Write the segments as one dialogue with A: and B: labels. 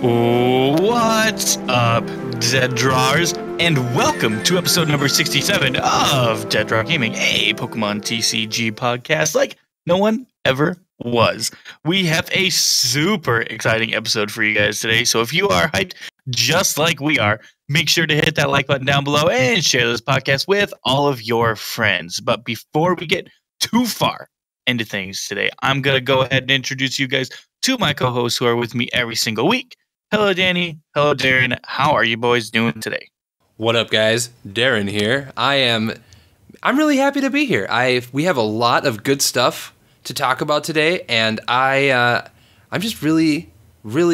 A: What's up, Dead Drawers, and welcome to episode number 67 of Dead Draw Gaming, a Pokemon TCG podcast like no one ever was. We have a super exciting episode for you guys today, so if you are hyped just like we are, make sure to hit that like button down below and share this podcast with all of your friends. But before we get too far into things today, I'm going to go ahead and introduce you guys to my co-hosts who are with me every single week. Hello, Danny. Hello, Darren. How are you boys doing today?
B: What up, guys? Darren here. I'm really happy to be here. We have a lot of good stuff to talk about today, and I'm just really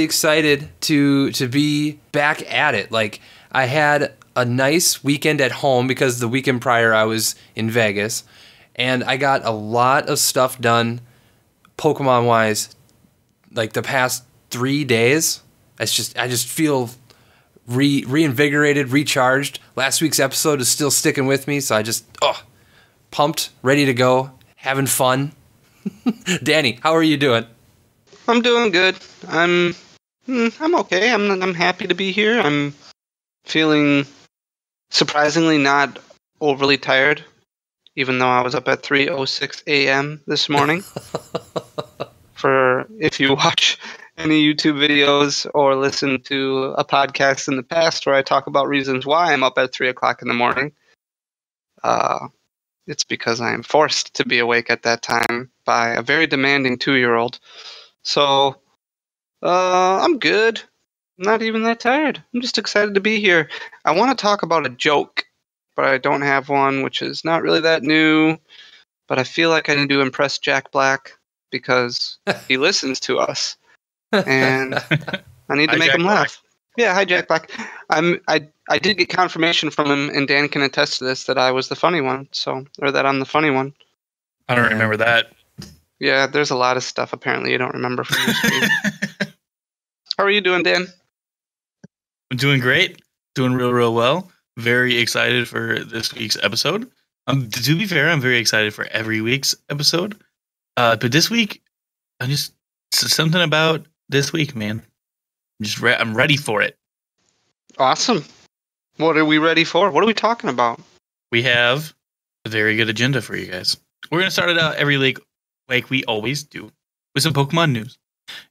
B: excited to be back at it. Like, I had a nice weekend at home because the weekend prior I was in Vegas, and I got a lot of stuff done Pokemon-wise, like the past 3 days. I just feel reinvigorated, recharged. Last week's episode is still sticking with me, so I just pumped, ready to go, having fun. Danny, how are you doing?
C: I'm doing good. I'm okay. I'm happy to be here. I'm feeling surprisingly not overly tired, even though I was up at 3:06 a.m. this morning. If you watch any YouTube videos or listen to a podcast in the past where I talk about reasons why I'm up at 3 o'clock in the morning, it's because I am forced to be awake at that time by a very demanding 2-year-old. So, I'm good. I'm not even that tired. I'm just excited to be here. I want to talk about a joke, but I don't have one, which is not really that new. But I feel like I need to impress Jack Black because he listens to us. And I need to make him laugh. Yeah, hi Jack Black. I did get confirmation from him, and Dan can attest to this, that I was the funny one. Or that I'm the funny one.
A: I don't remember that.
C: Yeah, there's a lot of stuff apparently you don't remember from your stream. How are you doing, Dan?
A: I'm doing great. Doing real well. Very excited for this week's episode. To be fair, I'm very excited for every week's episode. But this week, something about this week, man. I'm ready for it.
C: Awesome. What are we ready for? What are we talking about?
A: We have a very good agenda for you guys. We're going to start it out every week, like we always do, with some Pokemon news.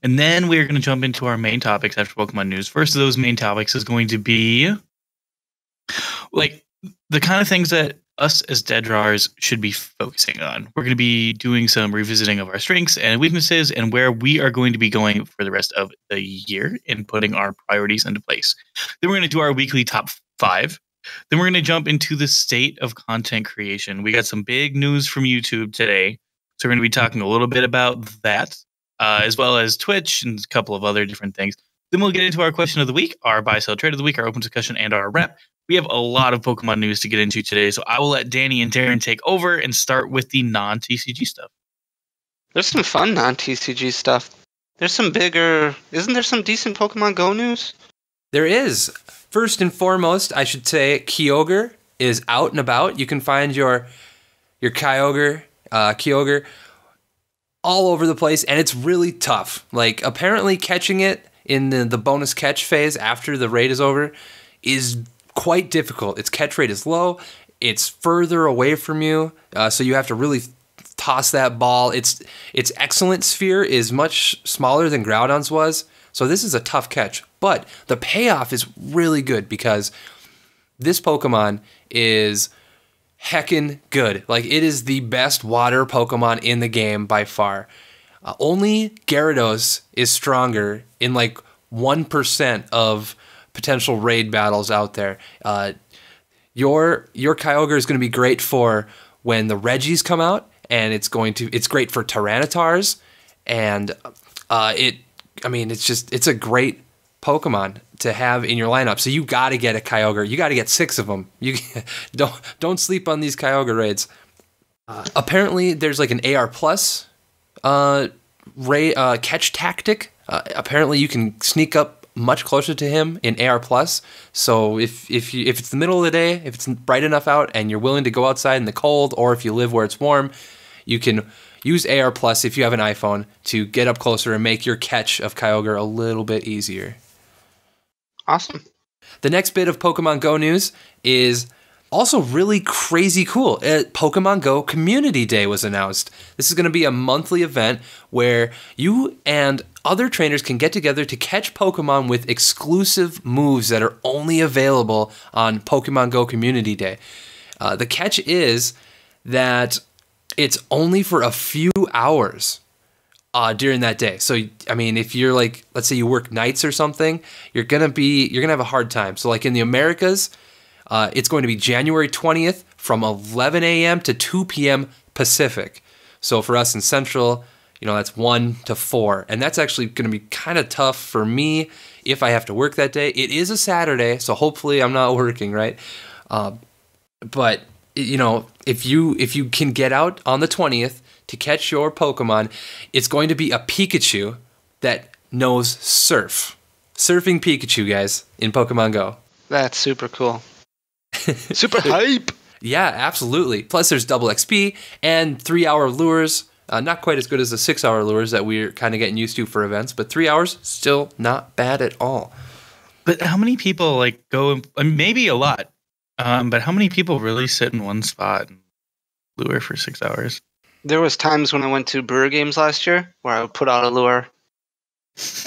A: And then we're going to jump into our main topics after Pokemon news. First of those main topics is going to be like the kind of things that us as Dead Drawers should be focusing on. We're going to be doing some revisiting of our strengths and weaknesses and where we are going to be going for the rest of the year and putting our priorities into place. Then we're going to do our weekly top 5. Then we're going to jump into the state of content creation. We got some big news from YouTube today. So we're going to be talking a little bit about that, as well as Twitch and a couple of other different things. Then we'll get into our question of the week, our buy, sell, trade of the week, our open discussion, and our rep. We have a lot of Pokemon news to get into today, so I will let Danny and Darren take over and start with the non-TCG stuff.
C: There's some fun non-TCG stuff. Isn't there some decent Pokemon Go news?
B: There is. First and foremost, I should say Kyogre is out and about. You can find your Kyogre all over the place, and it's really tough. Like, apparently catching it in the bonus catch phase after the raid is over is quite difficult. Its catch rate is low. It's further away from you, so you have to really toss that ball. Its excellent sphere is much smaller than Groudon's was, so this is a tough catch. But the payoff is really good because this Pokemon is heckin' good. Like, it is the best water Pokemon in the game by far. Only Gyarados is stronger in like 1% of potential raid battles out there. Your Kyogre is going to be great for when the Regis come out, and it's great for Tyrannitars, and it's a great Pokemon to have in your lineup. So you got to get a Kyogre. You got to get 6 of them. You don't sleep on these Kyogre raids. Apparently, there's like an AR plus catch tactic. Apparently, you can sneak up much closer to him in AR plus. So if it's the middle of the day, if it's bright enough out and you're willing to go outside in the cold, or if you live where it's warm, you can use AR plus if you have an iPhone to get up closer and make your catch of Kyogre a little bit easier.
C: Awesome.
B: The next bit of Pokemon Go news is also really crazy cool. Pokemon Go Community Day was announced. This is going to be a monthly event where you and other trainers can get together to catch Pokemon with exclusive moves that are only available on Pokemon Go Community Day. The catch is that it's only for a few hours during that day. So, I mean, if you're like, let's say you work nights or something, you're gonna have a hard time. So, like in the Americas, it's going to be January 20th from 11 a.m. to 2 p.m. Pacific. So for us in Central, that's 1 to 4. And that's actually going to be kind of tough for me if I have to work that day. It is a Saturday, so hopefully I'm not working, right? But, if you can get out on the 20th to catch your Pokemon, it's going to be a Pikachu that knows Surf. Surfing Pikachu, guys, in Pokemon Go.
C: That's super cool. Super hype.
B: Yeah, absolutely. Plus, there's double XP and 3-hour lures. Not quite as good as the 6-hour lures that we're kind of getting used to for events, but 3 hours, still not bad at all.
A: But how many people go? Maybe a lot. But how many people really sit in one spot and lure for 6 hours?
C: There was times when I went to Brewer Games last year where I would put out a lure,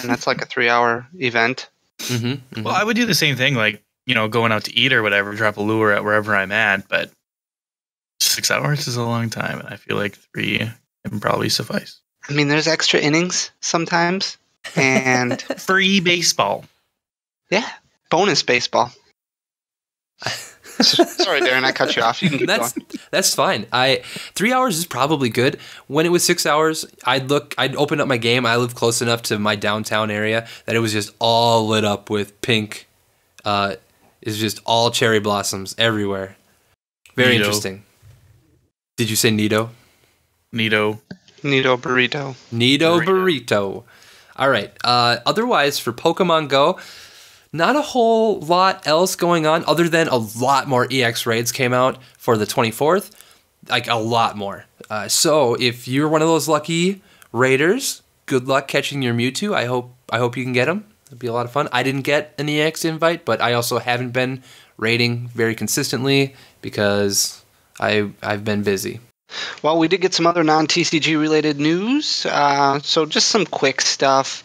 C: and that's like a 3-hour event.
B: Mm-hmm, mm-hmm.
A: Well, I would do the same thing, going out to eat or whatever, drop a lure at wherever I'm at, but 6 hours is a long time, and I feel like 3 can probably suffice.
C: I mean, there's extra innings sometimes, and
A: free baseball.
C: Yeah, bonus baseball. Sorry, Darren, I cut you off. You can keep going.
B: That's fine. 3 hours is probably good. When it was 6 hours, I'd open up my game. I live close enough to my downtown area that it was just all lit up with pink. It's just all cherry blossoms everywhere. Very interesting. Did you say Nido?
A: Nido
C: burrito.
B: Nido burrito. All right. Otherwise, for Pokemon Go, not a whole lot else going on other than a lot more EX raids came out for the 24th. Like a lot more. So if you're one of those lucky raiders, good luck catching your Mewtwo. I hope you can get them. It'd be a lot of fun. I didn't get an EX invite, but I also haven't been raiding very consistently because I've been busy.
C: Well, we did get some other non-TCG related news. So just some quick stuff.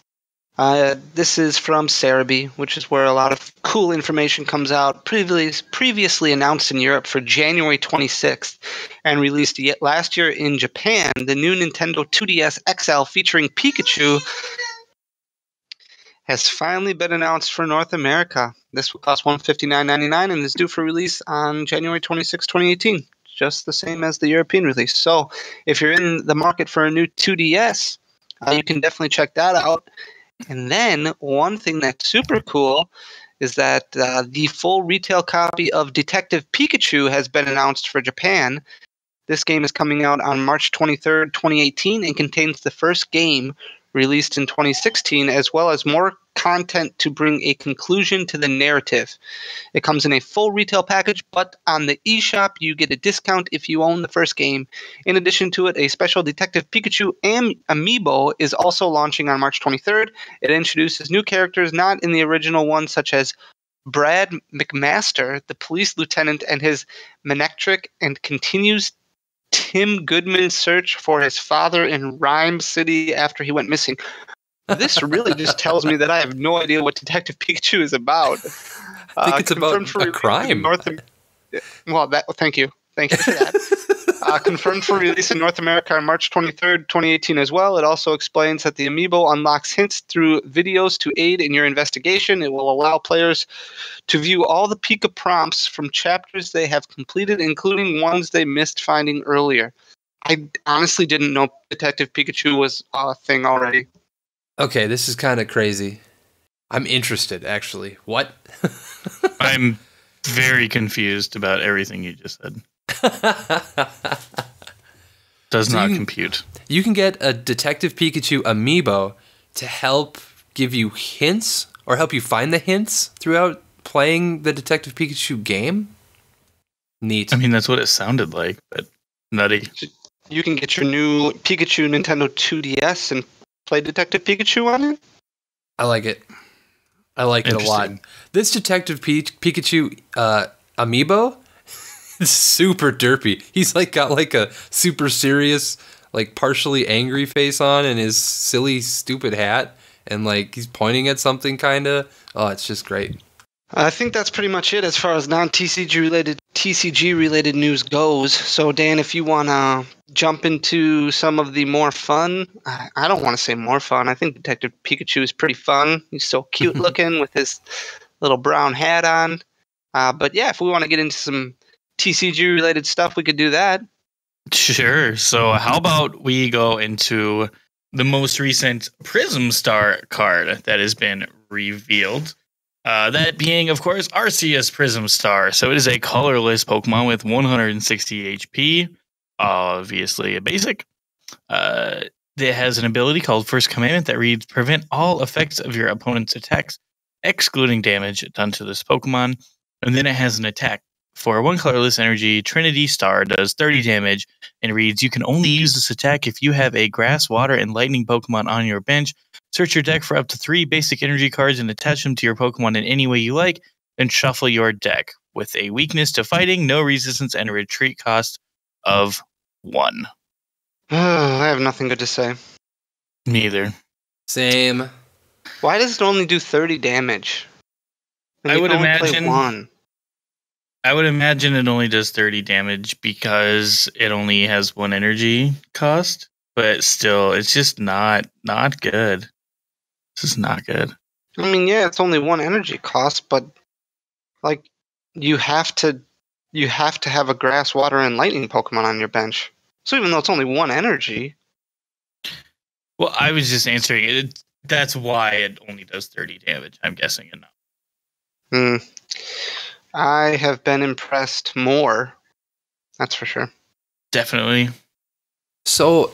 C: This is from Cerebi, which is where a lot of cool information comes out. Previously announced in Europe for January 26th and released last year in Japan, the new Nintendo 2DS XL featuring Pikachu has finally been announced for North America. This will cost $159.99 and is due for release on January 26, 2018. Just the same as the European release. So if you're in the market for a new 2DS, you can definitely check that out. And then one thing that's super cool is that the full retail copy of Detective Pikachu has been announced for Japan. This game is coming out on March 23rd, 2018 and contains the first game released in 2016, as well as more content to bring a conclusion to the narrative. It comes in a full retail package, but on the eShop, you get a discount if you own the first game. In addition to it, a special Detective Pikachu amiibo is also launching on March 23rd. It introduces new characters not in the original one, such as Brad McMaster, the police lieutenant, and his Manectric, and continues Tim Goodman's search for his father in Rhyme City after he went missing. This really just tells me that I have no idea what Detective Pikachu is about.
B: I think it's about a crime.
C: Thank you for that. Confirmed for release in North America on March 23rd, 2018 as well. It also explains that the amiibo unlocks hints through videos to aid in your investigation. It will allow players to view all the Pika prompts from chapters they have completed, including ones they missed finding earlier. I honestly didn't know Detective Pikachu was a thing already.
B: Okay, this is kind of crazy. I'm interested, actually. What?
A: I'm very confused about everything you just said. Does not compute.
B: You can get a Detective Pikachu amiibo to help give you hints or help you find the hints throughout playing the Detective Pikachu game? Neat.
A: I mean, that's what it sounded like, but nutty.
C: You can get your new Pikachu Nintendo 2DS and play Detective Pikachu on it?
B: I like it. I like it a lot. This Detective Pikachu amiibo is super derpy. He's like got like a super serious, like partially angry face on and his silly, stupid hat. And like he's pointing at something kind of. Oh, it's just great.
C: I think that's pretty much it as far as TCG related news goes. So Dan, if you want to jump into some of the more fun, I don't want to say more fun. I think Detective Pikachu is pretty fun. He's so cute looking with his little brown hat on. But yeah, if we want to get into some TCG related stuff, we could do that.
A: Sure. So how about we go into the most recent Prism Star card that has been revealed? That being, of course, Arceus Prism Star. So it is a colorless Pokemon with 160 HP. Obviously a basic. It has an ability called First Commandment that reads, prevent all effects of your opponent's attacks, excluding damage done to this Pokemon. And then it has an attack. For one colorless energy, Trinity Star does 30 damage and reads, you can only use this attack if you have a Grass, Water, and Lightning Pokemon on your bench. Search your deck for up to 3 basic energy cards and attach them to your Pokemon in any way you like, then shuffle your deck. With a weakness to fighting, no resistance, and a retreat cost of 1.
C: I have nothing good to say.
A: Neither.
B: Same.
C: Why does it only do 30 damage?
A: I would imagine...
C: one.
A: I would imagine it only does 30 damage because it only has 1 energy cost, but still, it's just not good. This is not good.
C: I mean, yeah, it's only 1 energy cost, but like you have to have a Grass, Water, and Lightning Pokemon on your bench. So even though it's only 1 energy.
A: Well, I was just answering it. That's why it only does 30 damage, I'm guessing, and not.
C: I have been impressed more. That's for sure.
A: Definitely.
B: So,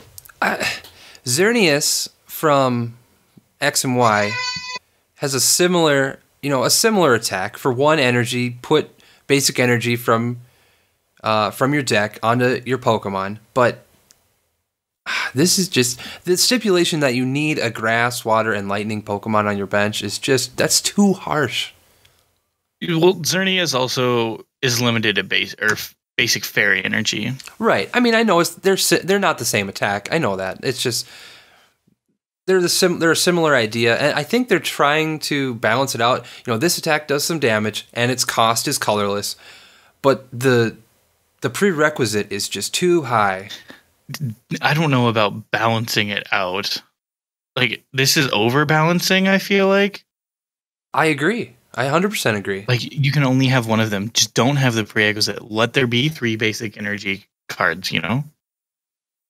B: Xerneas from X and Y has a similar attack for 1 energy. Put basic energy from your deck onto your Pokemon, but this is just the stipulation that you need a Grass, Water, and Lightning Pokemon on your bench is that's too harsh.
A: Well, Xerneas also is limited to basic fairy energy.
B: Right. I mean, I know they're not the same attack. I know that. It's just they're a similar idea, and I think they're trying to balance it out. You know, this attack does some damage, and its cost is colorless, but the prerequisite is just too high.
A: I don't know about balancing it out. Like, this is overbalancing, I feel like.
B: I agree. I 100% agree.
A: Like, you can only have 1 of them. Just don't have the prerequisite. Let there be 3 basic energy cards, you know?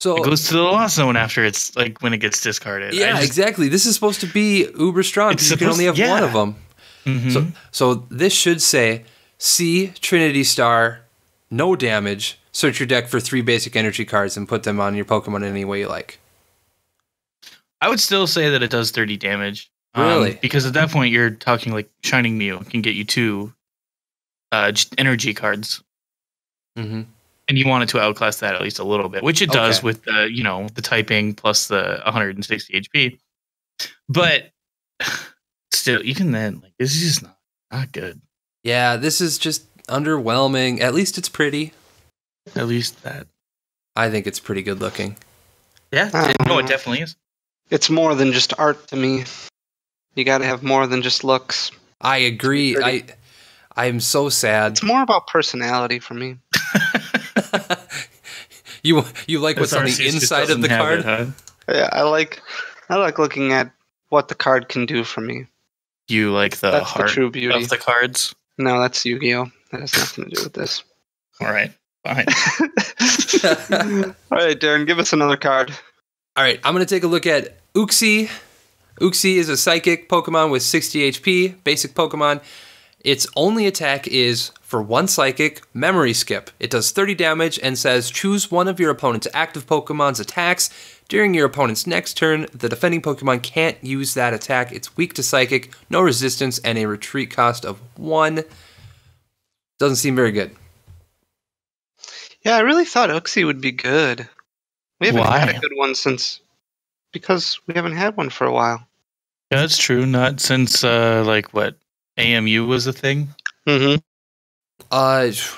B: So
A: it goes to the lost zone after it's, like, when it gets discarded.
B: Yeah, exactly. This is supposed to be uber strong because you can only have 1 of them. Mm-hmm. So this should say, see Trinity Star, no damage, search your deck for 3 basic energy cards and put them on your Pokemon any way you like.
A: I would still say that it does 30 damage.
B: Really?
A: Because at that point, you're talking like Shining Mew can get you 2 energy cards.
B: Mm-hmm.
A: And you want it to outclass that at least a little bit, which it does with the typing plus the 160 HP. But still, even then, like, this is just not good.
B: Yeah, this is just underwhelming. At least it's pretty.
A: At least that.
B: I think it's pretty good looking.
A: Yeah, no, it definitely is.
C: It's more than just art to me. You got to have more than just looks.
B: I agree. I'm so sad.
C: It's more about personality for me.
B: You like what's on the inside of the card?
C: Yeah, I like looking at what the card can do for me.
A: You like the heart
C: true beauty
A: of the cards?
C: No, that's Yu-Gi-Oh! That has nothing to do with this.
A: All right, fine.
C: All right, Darren, give us another card.
B: All right, I'm going to take a look at Uxie. Uxie is a psychic Pokemon with 60 HP, basic Pokemon. Its only attack is for 1 psychic, Memory Skip. It does 30 damage and says, choose one of your opponent's active Pokemon's attacks. During your opponent's next turn, the defending Pokemon can't use that attack. It's weak to psychic, no resistance, and a retreat cost of 1. Doesn't seem very good.
C: Yeah, I really thought Uxie would be good. We haven't
A: Why?
C: had a good one because we haven't had one for a while.
A: Yeah, that's true. Not since like what AMU was a thing.
C: Mm-hmm.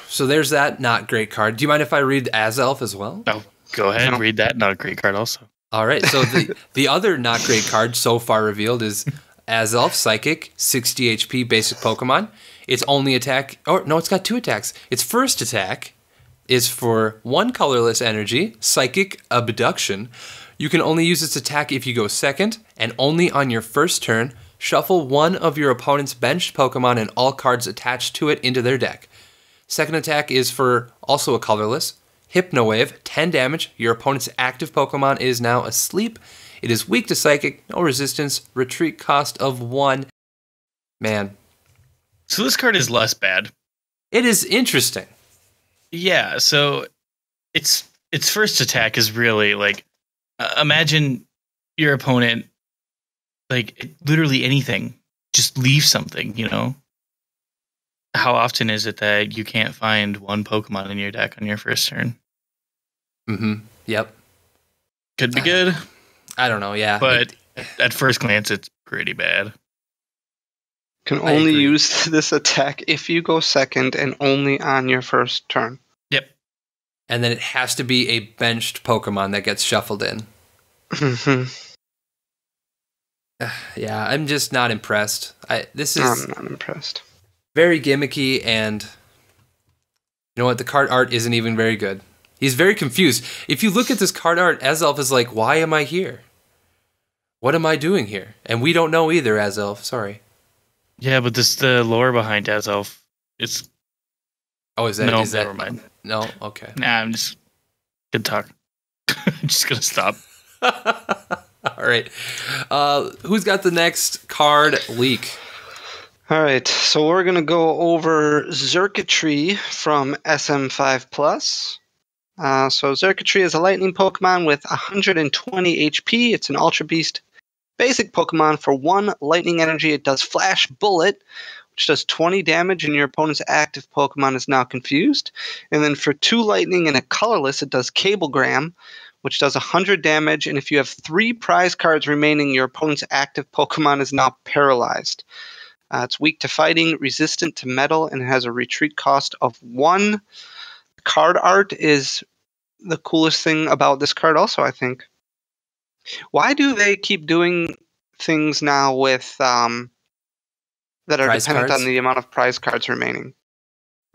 B: So there's that not great card. Do you mind if I read Azelf as well?
A: Oh, go ahead.
C: No.
A: Read that. Not a great card. Also.
B: All right. So the other not great card so far revealed is Azelf Psychic, 60 HP basic Pokemon. Its only attack, no, it's got 2 attacks. Its first attack is for 1 colorless energy, Psychic Abduction. You can only use its attack if you go second, and only on your first turn. Shuffle 1 of your opponent's benched Pokemon and all cards attached to it into their deck. Second attack is for also a colorless, Hypno Wave, 10 damage. Your opponent's active Pokemon is now asleep. It is weak to Psychic, no resistance, retreat cost of 1. Man.
A: So this card is less bad.
B: It is interesting.
A: Yeah, so its first attack is really like imagine your opponent like literally anything, just leave something, you know? How often is it that you can't find 1 Pokemon in your deck on your first turn?
B: Mm-hmm. Yep.
A: Could be good,
B: I don't know, yeah.
A: but at first glance it's pretty bad.
C: Can
B: I
C: only
B: agree.
C: use this attack if you go second and only on your first turn.
A: Yep.
B: And then it has to be a benched Pokemon that gets shuffled in. Yeah, I'm just not impressed. This is
C: I'm not impressed.
B: very gimmicky, and you know what? The card art isn't even very good. He's very confused. If you look at this card art, Azelf is like, why am I here? What am I doing here? And we don't know either, Azelf. Sorry.
A: Yeah, but the lore behind Azelf, it's
B: Oh, is that?
A: no,
B: is that,
A: never mind.
B: No? Okay.
A: Nah, I'm just good talk. I'm just gonna stop.
B: All right. Who's got the next card leak?
C: All right, so we're going to go over Xurkitree from SM5 Plus. So Xurkitree is a lightning Pokemon with 120 HP. It's an Ultra Beast basic Pokemon. For 1 lightning energy, it does Flash Bullet, which does 20 damage, and your opponent's active Pokemon is now confused. And then for 2 lightning and a colorless, it does Cablegram, which does 100 damage. And if you have 3 prize cards remaining, your opponent's active Pokemon is now paralyzed. It's weak to fighting, resistant to metal, and has a retreat cost of 1. Card art is the coolest thing about this card also, I think. Why do they keep doing things now with that are
B: Prize
C: dependent
B: cards?
C: on the amount of prize cards remaining?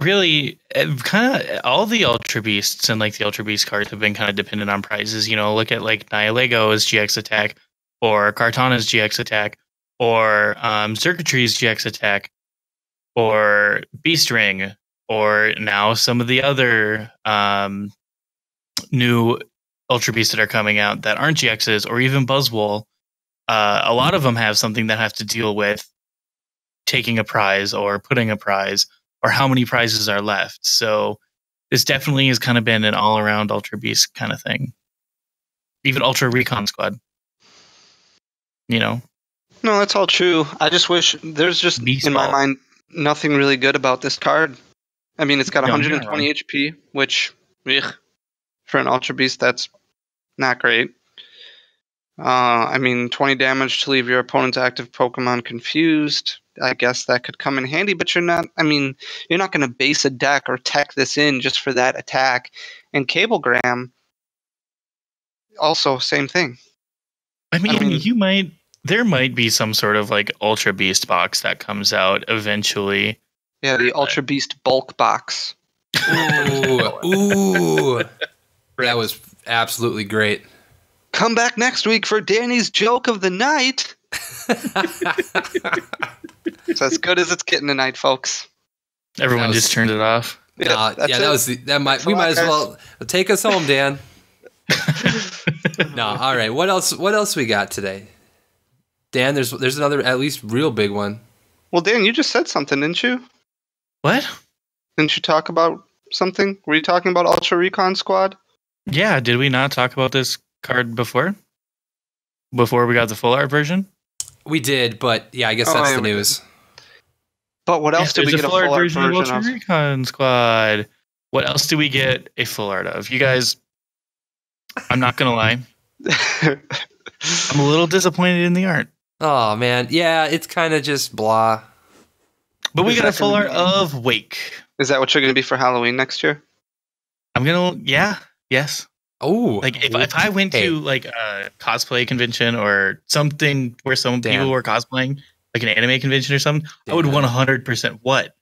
A: Really, kind of all the Ultra Beasts and like the Ultra Beast cards have been kind of dependent on prizes. You know, look at like Nihilego's GX attack, or Kartana's GX attack, or Xurkitree's GX attack, or Beast Ring, or now some of the other new Ultra Beasts that are coming out that aren't GXs, or even Buzzwole. A lot of them have something that have to deal with taking a prize or putting a prize, or how many prizes are left. So this definitely has kind of been an all-around Ultra Beast kind of thing. Even Ultra Recon Squad. You know?
C: No, that's all true. I just wish there's just,
A: Beast
C: in my
A: Ball.
C: mind, nothing really good about this card. I mean, it's got
A: No, you're not
C: 120 HP, which, for an Ultra Beast, that's not great. I mean, 20 damage to leave your opponent's active Pokemon confused. I guess that could come in handy, but you're not going to base a deck or tech this in just for that attack. And Cablegram, also, same thing.
A: I mean, there might be some sort of like Ultra Beast box that comes out eventually.
C: Yeah, the Ultra Beast bulk box.
B: Ooh. That was absolutely great.
C: Come back next week for Danny's joke of the night. It's as good as it's getting tonight, folks.
A: Everyone just turned it off.
C: Yeah,
B: We might as well take us home, Dan. No, all right. What else we got today? Dan, there's another at least real big one.
C: Well, Dan, you just said something, didn't you?
A: What?
C: Didn't you talk about something? Were you talking about Ultra Recon Squad?
A: Yeah, did we not talk about this card before? Before we got the full art version?
B: We did, but yeah, I guess that's the news.
C: But what else did we
A: there's
C: get a full art version
A: of Ultra
C: of?
A: Recon Squad. What else do we get a full art of? You guys, I'm not gonna lie, I'm a little disappointed in the art.
B: Oh man, yeah, it's kind of just blah.
A: But we
C: Is
A: got a
C: that
A: full
C: gonna
A: art
C: be-
A: of Wake.
C: Is that what you're going to be for Halloween next year?
A: Yes.
B: Oh,
A: Like if I went
B: hey,
A: to like a cosplay convention or something where some
B: Dan.
A: people were cosplaying, like an anime convention or something, I would
B: Dan.
A: 100%. What?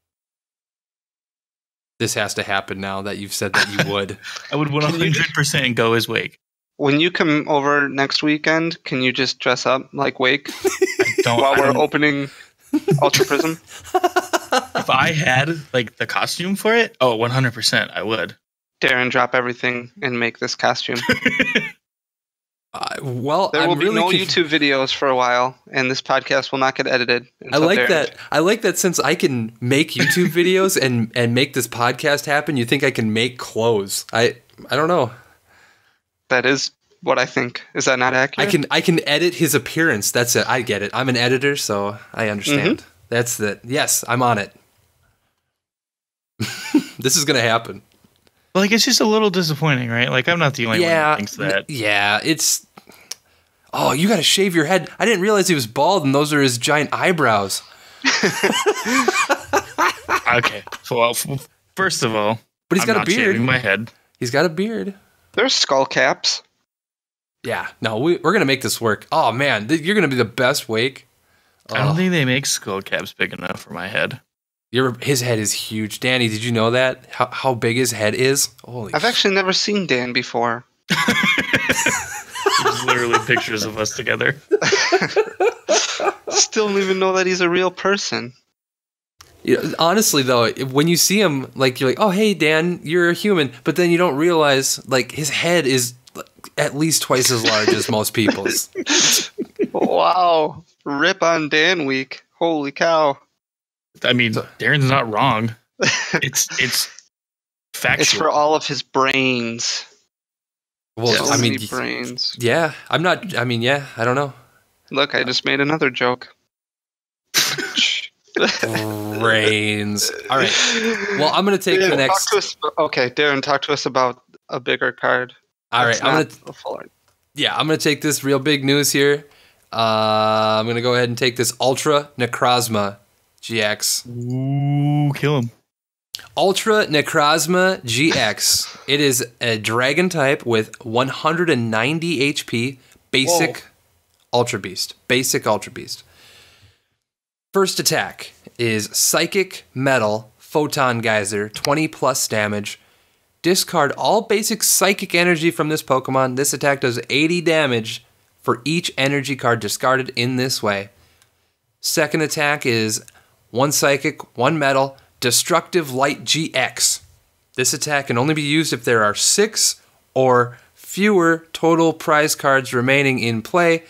B: this has to happen now that you've said that you would.
A: I would 100% go as Wake.
C: When you come over next weekend, can you just dress up like Wake while we're opening Ultra Prism?
A: If I had like the costume for it, 100% I would.
C: Darren, drop everything and make this costume.
B: Well,
C: There
B: I'm
C: will be
B: really
C: no YouTube videos for a while, and this podcast will not get edited.
B: I like that. I like that since I can make YouTube videos and make this podcast happen, you think I can make clothes. I don't know.
C: That is what I think. Is that not accurate?
B: I can edit his appearance. That's it. I get it. I'm an editor, so I understand. That's the yes, I'm on it. This is gonna happen.
A: Like, it's just a little disappointing, right? Like, I'm not the only one who thinks that.
B: Yeah, it's. Oh, you got to shave your head. I didn't realize he was bald, and those are his giant eyebrows.
A: Okay. Well, first of all,
B: but he's got
A: I'm
B: a
A: not
B: beard.
A: shaving my head.
B: He's got a beard.
C: There's skull caps.
B: Yeah, no, we're gonna make this work. Oh man, you're gonna be the best Wake.
A: I don't think they make skull caps big enough for my head.
B: His head is huge. Danny, did you know that? How big his head is? Holy
C: I've actually never seen Dan before.
A: There's literally pictures of us together.
C: Still don't even know that he's a real person.
B: Honestly, though, when you see him, like you're like, "Oh, hey, Dan, you're a human," but then you don't realize like his head is at least twice as large as most people's.
C: Wow, rip on Dan week. Holy cow!
A: I mean, Darren's not wrong. It's factual.
C: It's for all of his brains.
B: Well,
C: So
B: I mean,
C: many brains.
B: yeah, I'm not. I mean, yeah, I don't know.
C: Look, I just made another joke.
B: Brains. All right. Well, I'm gonna take
C: Darren,
B: the next.
C: Talk to us, okay, Darren, talk to us about a bigger card.
B: All right,
C: That's
B: I'm
C: not
B: gonna.
C: a full art.
B: Yeah, I'm gonna take this real big news here. I'm gonna go ahead and take this Ultra Necrozma GX.
A: Ooh, kill him.
B: Ultra Necrozma GX. It is a dragon type with 190 HP. Basic Ultra Beast. Basic Ultra Beast. First attack is Psychic Metal Photon Geyser, 20 plus damage. Discard all basic psychic energy from this Pokemon. This attack does 80 damage for each energy card discarded in this way. Second attack is 1 Psychic, 1 Metal, Destructive Light GX. This attack can only be used if there are 6 or fewer total prize cards remaining in play.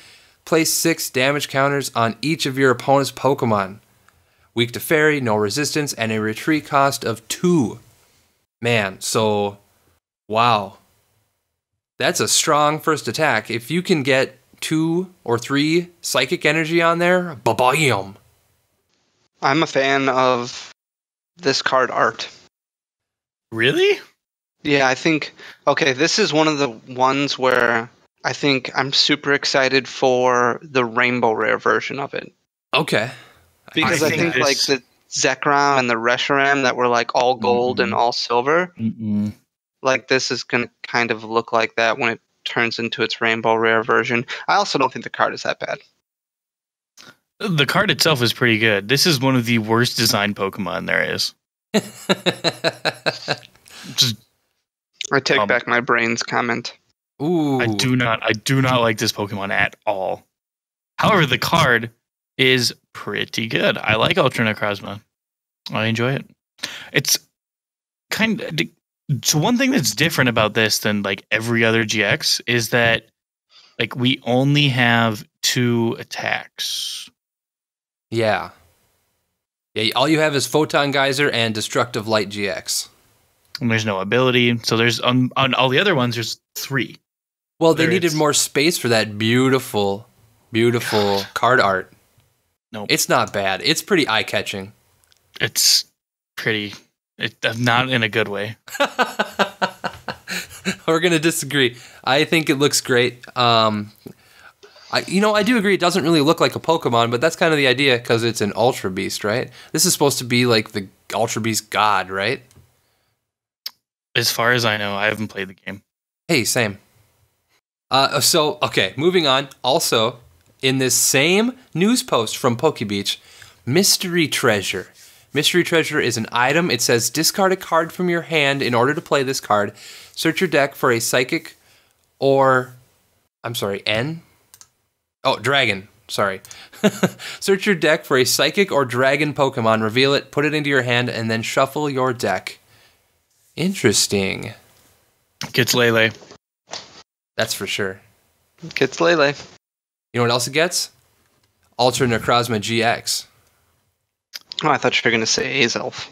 B: Place 6 damage counters on each of your opponent's Pokemon. Weak to Fairy, no resistance, and a retreat cost of 2. Man, so, wow. That's a strong first attack. If you can get 2 or 3 psychic energy on there, ba-bam.
C: I'm a fan of this card art.
A: Really?
C: Yeah, I think, okay, this is one of the ones where I think I'm super excited for the Rainbow Rare version of it.
B: Okay.
C: Because I think like the Zekrom and the Reshiram that were like all gold and all silver, like this is going to kind of look like that when it turns into its Rainbow Rare version. I also don't think the card is that bad.
A: The card itself is pretty good. This is one of the worst designed Pokemon there is. Just,
C: I take back my brains comment.
B: Ooh.
A: I do not like this Pokemon at all. However, the card is pretty good. I like Ultra Necrozma. I enjoy it. It's kind of so one thing that's different about this than like every other GX is that like we only have 2 attacks.
B: Yeah. Yeah, all you have is Photon Geyser and Destructive Light GX.
A: And there's no ability. So there's on all the other ones there's 3.
B: Well, they needed more space for that beautiful, beautiful card art.
A: No,
B: it's not bad. It's pretty eye-catching.
A: It's pretty. Not in a good way.
B: We're gonna disagree. I think it looks great. I do agree it doesn't really look like a Pokemon, but that's kind of the idea because it's an Ultra Beast, right? This is supposed to be like the Ultra Beast god, right?
A: As far as I know, I haven't played the game.
B: Hey, same. Okay, moving on. Also, in this same news post from Pokebeach, Mystery Treasure. Mystery Treasure is an item. It says discard a card from your hand in order to play this card. Search your deck for a psychic or... I'm sorry, N? Oh, dragon. Sorry. Search your deck for a psychic or dragon Pokemon, reveal it, put it into your hand, and then shuffle your deck. Interesting.
A: Gets Lele.
B: That's for sure.
C: Gets Lele.
B: You know what else it gets? Ultra Necrozma GX.
C: Oh, I thought you were going to say Azelf.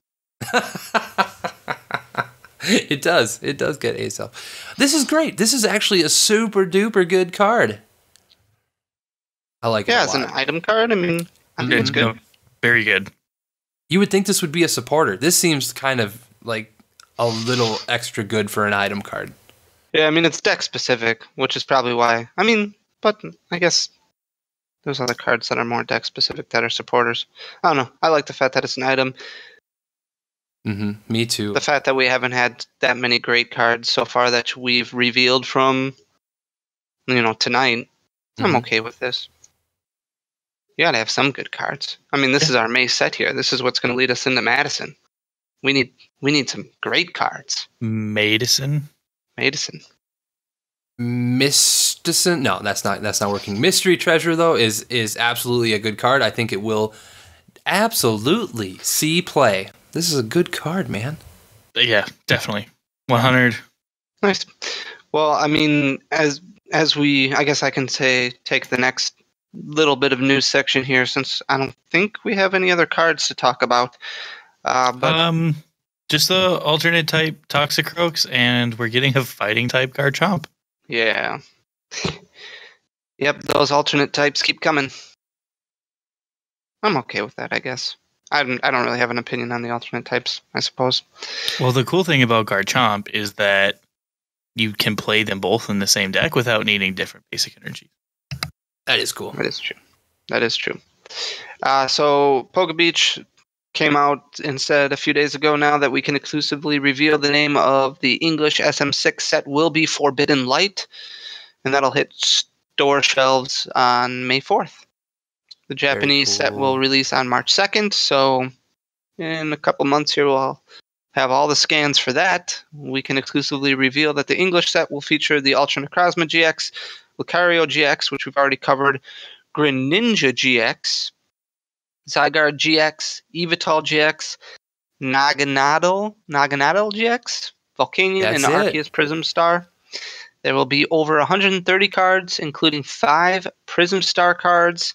B: It does. It does get Azelf. This is great. This is actually a super duper good card. I like it a lot.
C: Yeah, as an item card, I think it's good.
A: No, very good.
B: You would think this would be a supporter. This seems kind of like a little extra good for an item card.
C: Yeah, it's deck specific, which is probably why. But I guess there's other cards that are more deck specific that are supporters. I don't know. I like the fact that it's an item.
B: Me too.
C: The fact that we haven't had that many great cards so far that we've revealed from, tonight. I'm okay with this. You gotta have some good cards. This is our May set here. This is what's going to lead us into Madison. We need some great cards.
A: Madison.
B: Mysticin? No, that's not working. Mystery Treasure though is absolutely a good card. I think it will absolutely see play. This is a good card, man.
A: Yeah, definitely. 100.
C: Nice. Well, as we, I guess I can say, take the next little bit of news section here, since I don't think we have any other cards to talk about.
A: Just the alternate type Toxicroaks, and we're getting a fighting type Garchomp.
C: Yeah. Yep, those alternate types keep coming. I'm okay with that, I guess. I don't really have an opinion on the alternate types, I suppose.
A: Well, the cool thing about Garchomp is that you can play them both in the same deck without needing different basic energies.
B: That is cool.
C: That is true. So Pokebeach came out and said a few days ago now that we can exclusively reveal the name of the English SM6 set will be Forbidden Light, and that'll hit store shelves on May 4th. The Japanese set will release on March 2nd, so in a couple months here we'll have all the scans for that. We can exclusively reveal that the English set will feature the Ultra Necrozma GX, Lucario GX, which we've already covered, Greninja GX, Zygarde GX, Evital GX, Naganadel GX, Volcanion, and Arceus Prism Star. There will be over 130 cards, including 5 Prism Star cards,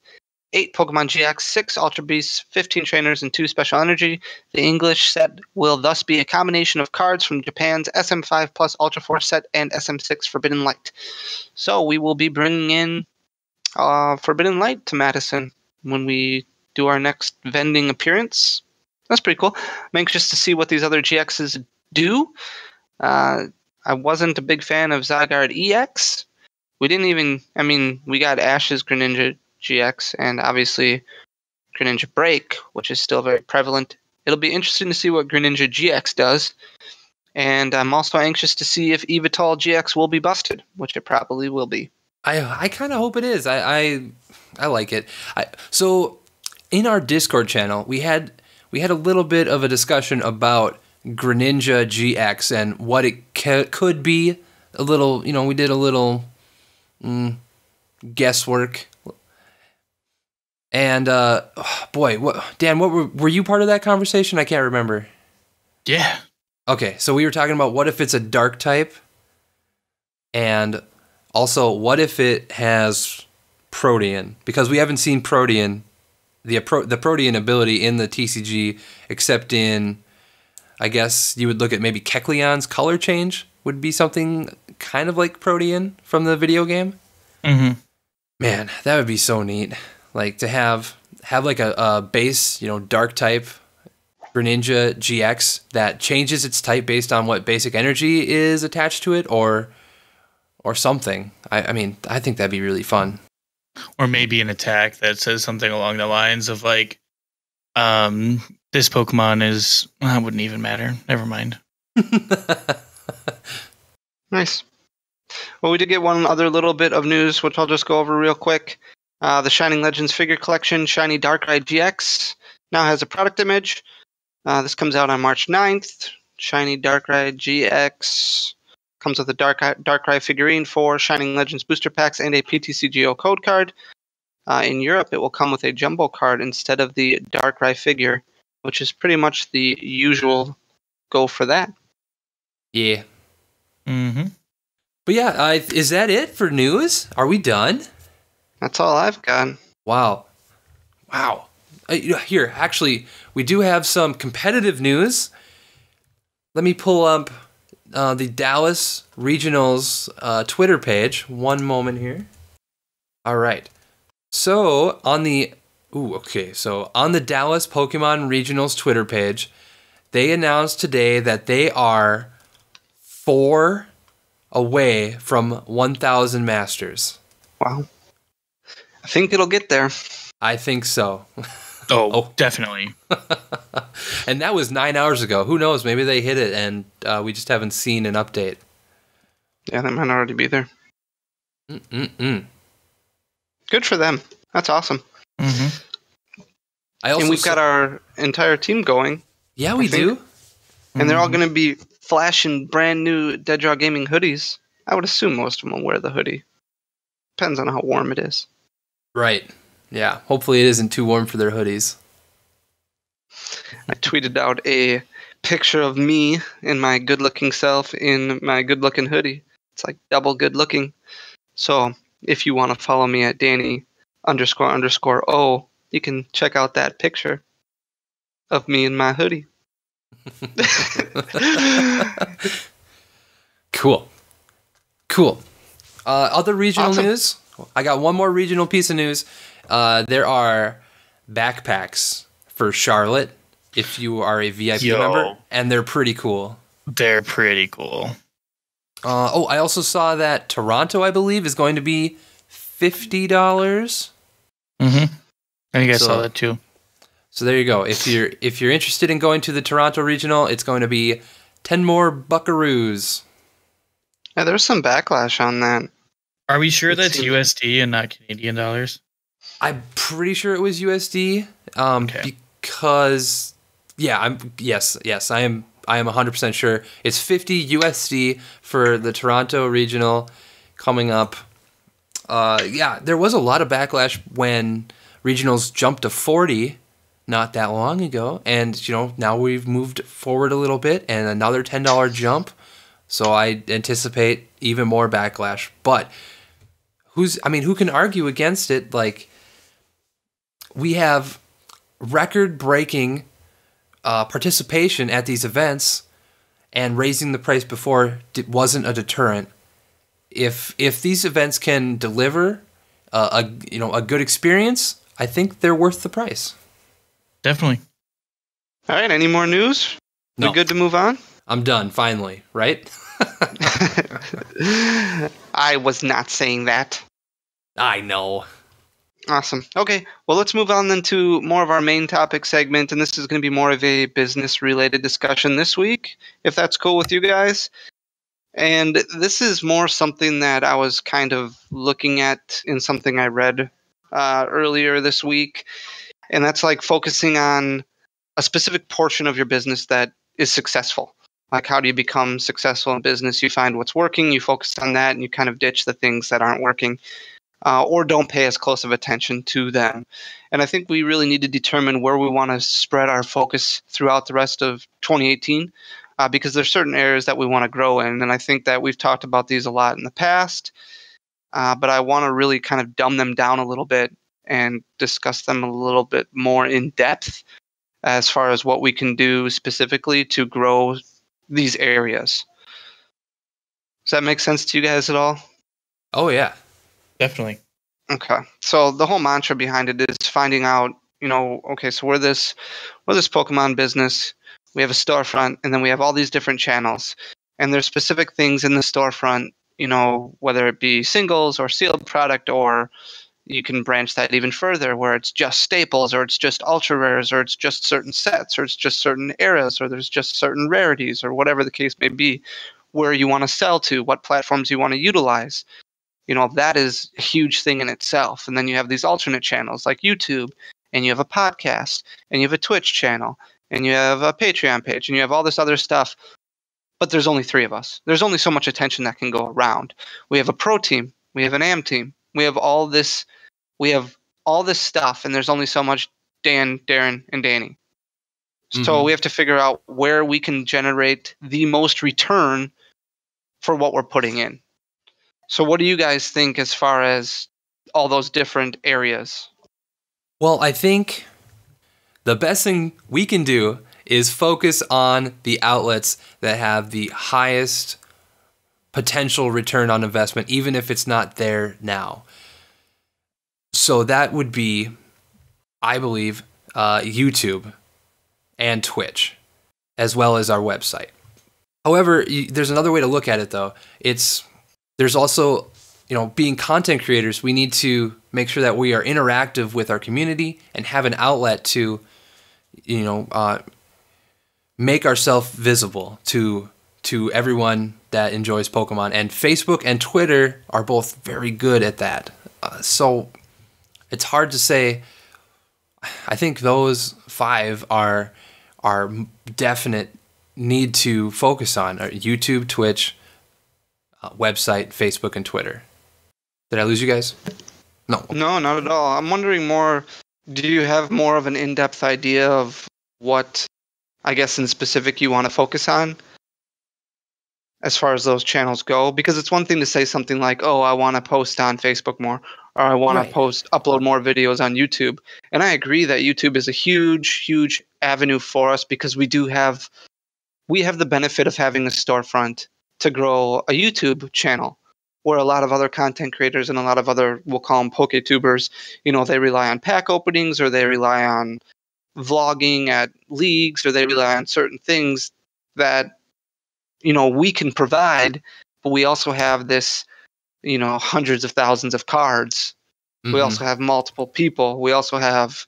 C: 8 Pokemon GX, 6 Ultra Beasts, 15 Trainers, and 2 Special Energy. The English set will thus be a combination of cards from Japan's SM5 Plus Ultra Force set and SM6 Forbidden Light. So we will be bringing in Forbidden Light to Madison when we do our next vending appearance. That's pretty cool. I'm anxious to see what these other GXs do. I wasn't a big fan of Zygarde EX. We didn't even, we got Ash's Greninja GX and obviously Greninja Break, which is still very prevalent. It'll be interesting to see what Greninja GX does. And I'm also anxious to see if Evital GX will be busted, which it probably will be.
B: I kind of hope it is. I like it. So in our Discord channel, we had a little bit of a discussion about Greninja GX and what it could be. A little, we did a little guesswork. And Dan, were you part of that conversation? I can't remember.
A: Yeah.
B: Okay, so we were talking about what if it's a dark type, and also what if it has Protean, because we haven't seen Protean, the Protean ability in the TCG, except in, I guess you would look at maybe Kecleon's color change would be something kind of like Protean from the video game.
A: Mm-hmm.
B: Man, that would be so neat. Like to have like a base, dark type Greninja GX that changes its type based on what basic energy is attached to it or something. I think that'd be really fun.
A: Or maybe an attack that says something along the lines of like, this Pokemon is. Well, that wouldn't even matter. Never mind.
C: Nice. Well, we did get one other little bit of news, which I'll just go over real quick. The Shining Legends figure collection, Shiny Darkrai GX, now has a product image. This comes out on March 9th. Shiny Darkrai GX comes with a Darkrai figurine, 4 Shining Legends booster packs, and a PTCGO code card. In Europe, it will come with a jumbo card instead of the Darkrai figure, which is pretty much the usual go for that.
B: Yeah.
A: Mm-hmm.
B: But yeah, is that it for news? Are we done?
C: That's all I've got.
B: Wow. Here, actually, we do have some competitive news. Let me pull up the Dallas Regionals Twitter page. One moment here. All right. So on the Dallas Pokemon Regionals Twitter page, they announced today that they are 4 away from 1,000 Masters.
C: Wow. I think it'll get there.
B: I think so.
A: Oh, definitely.
B: And that was 9 hours ago. Who knows? Maybe they hit it and we just haven't seen an update.
C: Yeah, that might already be there. Good for them. That's awesome.
A: Mm-hmm.
C: And we've got our entire team going.
B: Yeah, we do.
C: And they're all going to be flashing brand new Dead Draw Gaming hoodies. I would assume most of them will wear the hoodie. Depends on how warm it is.
B: Right. Yeah. Hopefully it isn't too warm for their hoodies.
C: I tweeted out a picture of me and my good-looking self in my good-looking hoodie. It's like double good-looking. So if you want to follow me at Danny__O, you can check out that picture of me in my hoodie.
B: Cool. Other regional news? I got one more regional piece of news. There are backpacks for Charlotte if you are a VIP member, and they're pretty cool.
A: They're pretty cool.
B: I also saw that Toronto, I believe, is going to be $50.
A: Mm-hmm. I think I saw that too.
B: So there you go. If you're interested in going to the Toronto Regional, it's going to be 10 more buckaroos.
C: Yeah, there's some backlash on that.
A: Are we sure that's USD and not Canadian dollars?
B: I'm pretty sure it was USD.
A: Okay.
B: Because yes, I am 100% sure it's 50 USD for the Toronto Regional coming up. There was a lot of backlash when regionals jumped to 40 not that long ago, and now we've moved forward a little bit and another $10 jump. So I anticipate even more backlash. But who can argue against it? Like, we have record-breaking participation at these events, and raising the price before wasn't a deterrent. If these events can deliver a good experience, I think they're worth the price.
A: Definitely.
C: All right, any more news?
B: No.
C: We good to move on?
B: I'm done, finally, right?
C: I was not saying that.
B: I know.
C: Awesome. Okay, well, let's move on then to more of our main topic segment, and this is going to be more of a business-related discussion this week, if that's cool with you guys. And this is more something that I was kind of looking at in something I read earlier this week, and that's like focusing on a specific portion of your business that is successful. Like, how do you become successful in business? You find what's working, you focus on that, and you kind of ditch the things that aren't working. Or don't pay as close of attention to them. And I think we really need to determine where we want to spread our focus throughout the rest of 2018, because there's certain areas that we want to grow in. And I think that we've talked about these a lot in the past, but I want to really kind of dumb them down a little bit and discuss them a little bit more in depth as far as what we can do specifically to grow these areas. Does that make sense to you guys at all?
B: Oh, yeah.
A: Definitely.
C: Okay. So the whole mantra behind it is finding out, okay, so we're this Pokemon business. We have a storefront, and then we have all these different channels. And there's specific things in the storefront, whether it be singles or sealed product or, you can branch that even further where it's just staples, or it's just ultra rares, or it's just certain sets, or it's just certain eras, or there's just certain rarities, or whatever the case may be, where you want to sell to, what platforms you want to utilize. That is a huge thing in itself. And then you have these alternate channels like YouTube, and you have a podcast, and you have a Twitch channel, and you have a Patreon page, and you have all this other stuff. But there's only 3 of us. There's only so much attention that can go around. We have a pro team. We have an AM team. We have all this stuff, and there's only so much Dan, Darren, and Danny. So we have to figure out where we can generate the most return for what we're putting in. So what do you guys think as far as all those different areas?
B: Well, I think the best thing we can do is focus on the outlets that have the highest potential return on investment, even if it's not there now. So that would be, I believe, YouTube and Twitch, as well as our website. However, there's another way to look at it, though. There's also, being content creators, we need to make sure that we are interactive with our community and have an outlet to, make ourselves visible to everyone that enjoys Pokemon. And Facebook and Twitter are both very good at that. So it's hard to say. I think those 5 are definite need to focus on: YouTube, Twitch, website, Facebook, and Twitter. Did I lose you guys? No,
C: not at all. I'm wondering more, do you have more of an in-depth idea of what, I guess, in specific you want to focus on as far as those channels go? Because it's one thing to say something like, oh, I want to post on Facebook more, or I want to upload more videos on YouTube. And I agree that YouTube is a huge, huge avenue for us, because we have the benefit of having a storefront to grow a YouTube channel, where a lot of other content creators and a lot of other, we'll call them Poketubers, they rely on pack openings, or they rely on vlogging at leagues, or they rely on certain things that, we can provide, but we also have this, hundreds of thousands of cards. We also have multiple people. We also have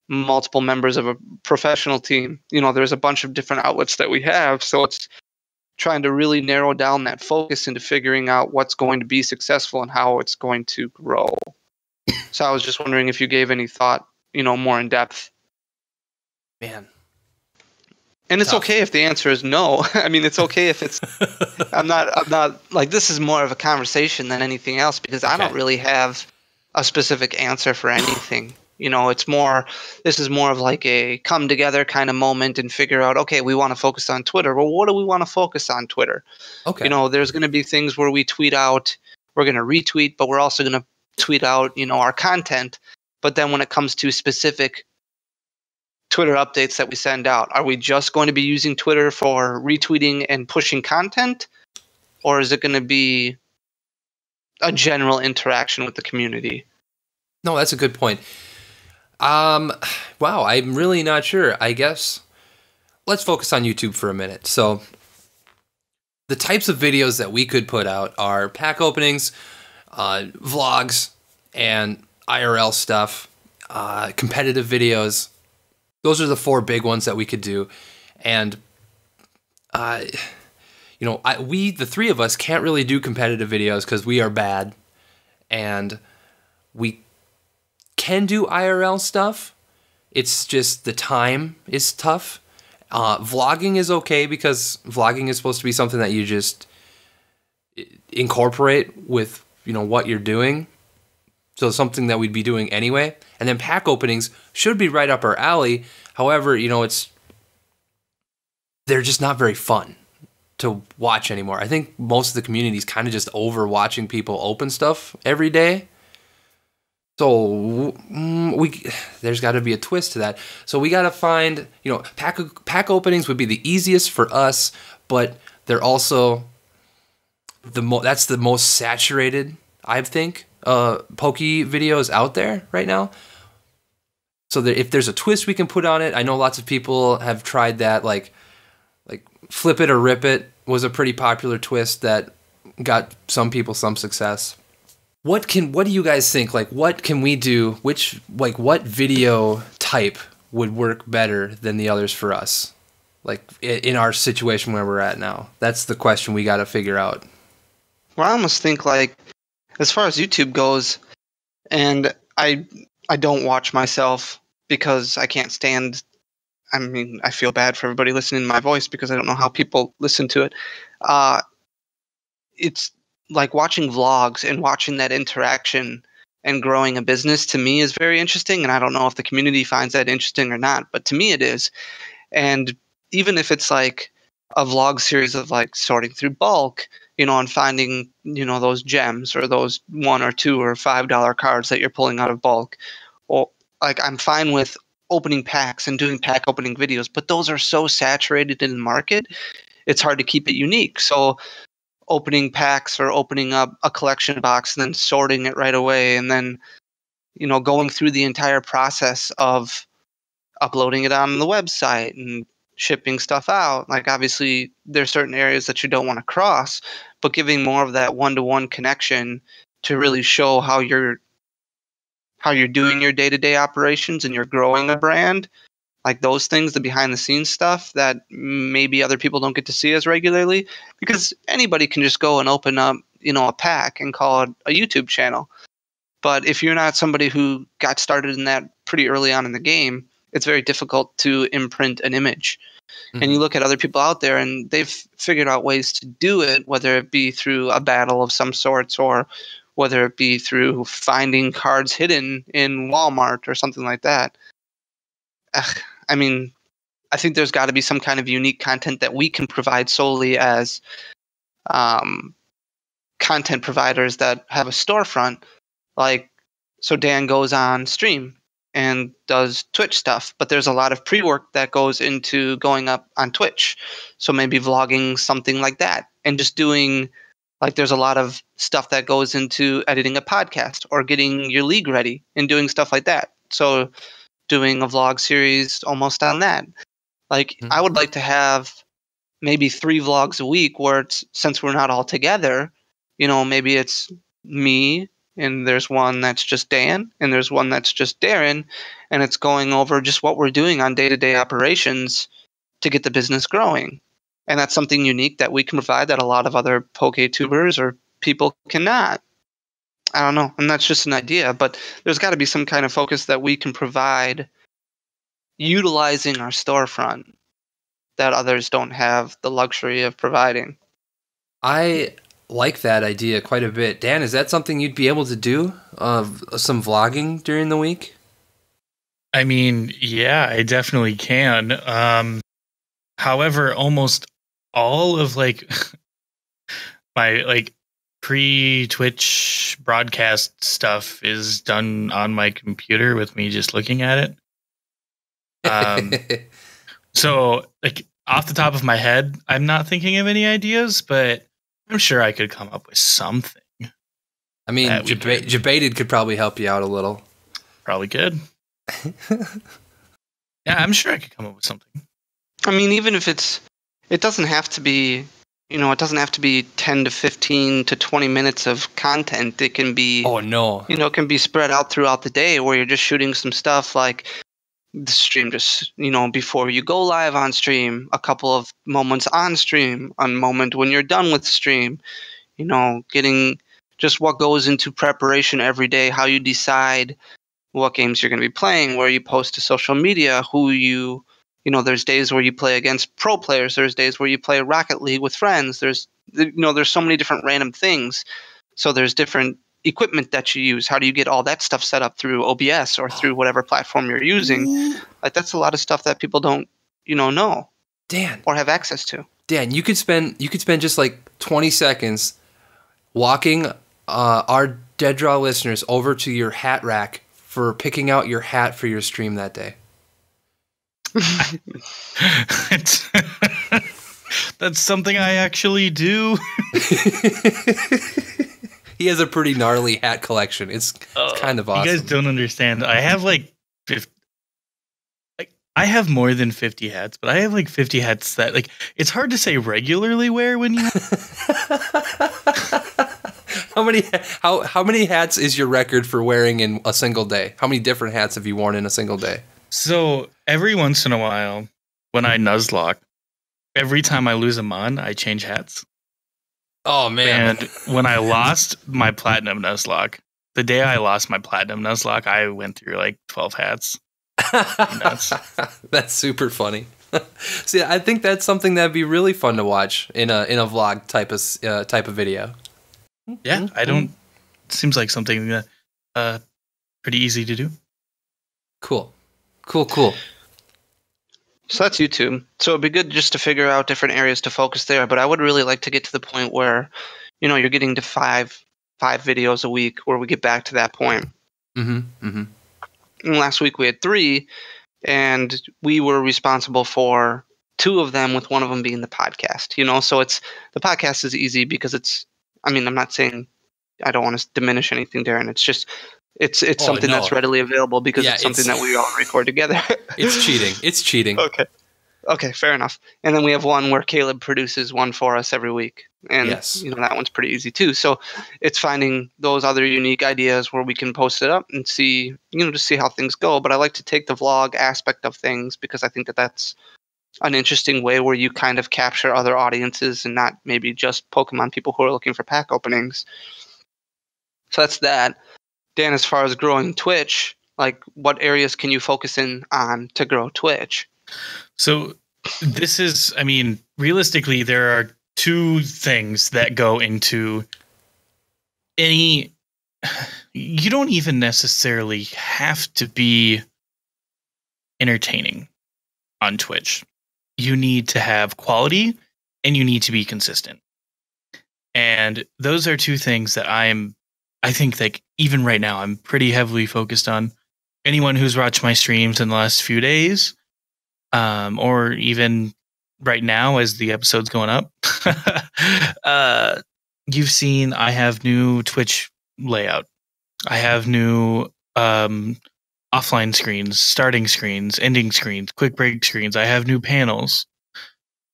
C: multiple members of a professional team. There's a bunch of different outlets that we have. So it's trying to really narrow down that focus into figuring out what's going to be successful and how it's going to grow. So I was just wondering if you gave any thought, more in depth.
B: Man.
C: And it's okay if the answer is no. I mean, it's okay if it's, I'm not like, this is more of a conversation than anything else, because I don't really have a specific answer for anything. This is more of like a come together kind of moment and figure out, okay, we want to focus on Twitter. Well, what do we want to focus on Twitter? Okay. There's going to be things where we tweet out, we're going to retweet, but we're also going to tweet out, our content. But then when it comes to specific Twitter updates that we send out, are we just going to be using Twitter for retweeting and pushing content? Or is it going to be a general interaction with the community?
B: No, that's a good point. Wow, I'm really not sure. I guess let's focus on YouTube for a minute. So the types of videos that we could put out are pack openings, vlogs, and IRL stuff, competitive videos. Those are the 4 big ones that we could do. And, we, the 3 of us, can't really do competitive videos because we are bad. And we can do IRL stuff. It's just the time is tough. Vlogging is okay, because vlogging is supposed to be something that you just incorporate with, what you're doing. So something that we'd be doing anyway. And then pack openings should be right up our alley. However, they're just not very fun to watch anymore. I think most of the community is kind of just over watching people open stuff every day. So there's got to be a twist to that. So we got to find, pack openings would be the easiest for us, but they're also that's the most saturated, I think, Poke videos out there right now. So that if there's a twist we can put on it, I know lots of people have tried that, like flip it or rip it was a pretty popular twist that got some people some success. What do you guys think? Like, what can we do? What video type would work better than the others for us? Like, in our situation where we're at now? That's the question we got to figure out.
C: Well, I almost think, like, as far as YouTube goes, and I don't watch myself because I can't stand. I mean, I feel bad for everybody listening to my voice because I don't know how people listen to it. It's like watching vlogs and watching that interaction and growing a business to me is very interesting. And I don't know if the community finds that interesting or not, but to me it is. And even if it's like a vlog series of like sorting through bulk, and finding, those gems or those $1 or $2 or $5 cards that you're pulling out of bulk, or like I'm fine with opening packs and doing pack opening videos, but those are so saturated in the market, it's hard to keep it unique. So opening packs or opening up a collection box and then sorting it right away, and then going through the entire process of uploading it on the website and shipping stuff out. Like, obviously there's certain areas that you don't want to cross, but giving more of that one-to-one connection to really show how you're doing your day-to-day operations and you're growing a brand, like those things, the behind the scenes stuff that maybe other people don't get to see as regularly, because anybody can just go and open up, a pack and call it a YouTube channel. But if you're not somebody who got started in that pretty early on in the game, it's very difficult to imprint an image. Mm-hmm. And you look at other people out there and they've figured out ways to do it, whether it be through a battle of some sorts or whether it be through finding cards hidden in Walmart or something like that. I mean, I think there's got to be some kind of unique content that we can provide solely as content providers that have a storefront. Like, so Dan goes on stream and does Twitch stuff, but there's a lot of pre-work that goes into going up on Twitch. So maybe vlogging something like that, and just doing, like, there's a lot of stuff that goes into editing a podcast or getting your league ready and doing stuff like that. So doing a vlog series almost on that. Like, I would like to have maybe 3 vlogs a week where it's, since we're not all together, maybe it's me, and there's one that's just Dan, and there's one that's just Darren, and it's going over just what we're doing on day-to-day operations to get the business growing. And that's something unique that we can provide that a lot of other Poketubers or people cannot. I don't know, and that's just an idea, but there's got to be some kind of focus that we can provide utilizing our storefront that others don't have the luxury of providing.
B: I like that idea quite a bit. Dan, is that something you'd be able to do? Some vlogging during the week?
A: I mean, yeah, I definitely can. However, almost all of like my like pre-Twitch broadcast stuff is done on my computer with me just looking at it. So like off the top of my head, I'm not thinking of any ideas, but I'm sure I could come up with something.
B: I mean, Jebaited could probably help you out a little.
A: Probably could. Yeah, I'm sure I could come up with something.
C: I mean, even if it doesn't have to be, it doesn't have to be 10 to 15 to 20 minutes of content. It can be, it can be spread out throughout the day where you're just shooting some stuff like the stream, just, before you go live on stream, a couple of moments on stream, a moment when you're done with stream, getting just what goes into preparation every day, how you decide what games you're going to be playing, where you post to social media, who there's days where you play against pro players, there's days where you play Rocket League with friends, there's so many different random things. So there's different equipment that you use. How do you get all that stuff set up through OBS or through whatever platform you're using? Like, that's a lot of stuff that people don't, know.
B: Dan.
C: Or have access to.
B: Dan, you could spend just like 20 seconds walking our Dead Draw listeners over to your hat rack for picking out your hat for your stream that day.
A: That's something I actually do.
B: He has a pretty gnarly hat collection. It's kind of awesome.
A: You guys don't understand. I have like 50, I have more than 50 hats, but I have like 50 hats that, like, it's hard to say regularly wear when you.
B: How how many hats is your record for wearing in a single day? How many different hats have you worn in a single day?
A: So every once in a while, when I nuzlocke, every time I lose a mon, I change hats.
B: Oh man!
A: And when I lost my platinum nuzlocke, the day I lost my platinum nuzlocke, I went through like 12 hats. Nuts.
B: That's super funny. See, I think that's something that'd be really fun to watch in a vlog type of video.
A: Yeah, seems like something pretty easy to do.
B: Cool.
C: So that's YouTube. So it'd be good just to figure out different areas to focus there. But I would really like to get to the point where, you're getting to five videos a week, where we get back to that point.
B: Mm-hmm.
C: And last week we had 3, and we were responsible for 2 of them, with one of them being the podcast. So the podcast is easy because I'm not saying I don't want to diminish anything, Darren. It's just it's something that's readily available because it's something that we all record together.
B: It's cheating.
C: Okay, fair enough. And then we have one where Caleb produces one for us every week. And that one's pretty easy too. So it's finding those other unique ideas where we can post it up and see, to see how things go. But I like to take the vlog aspect of things because I think that that's an interesting way where you kind of capture other audiences and not maybe just Pokemon people who are looking for pack openings. So that's that. Dan, as far as growing Twitch, like what areas can you focus in on to grow Twitch?
A: So this is, realistically, there are 2 things that go into any. You don't even necessarily have to be entertaining on Twitch. You need to have quality and you need to be consistent. And those are 2 things that I think that even right now, I'm pretty heavily focused on. Anyone who's watched my streams in the last few days, or even right now as the episode's going up, you've seen I have new Twitch layout. I have new offline screens, starting screens, ending screens, quick break screens. I have new panels.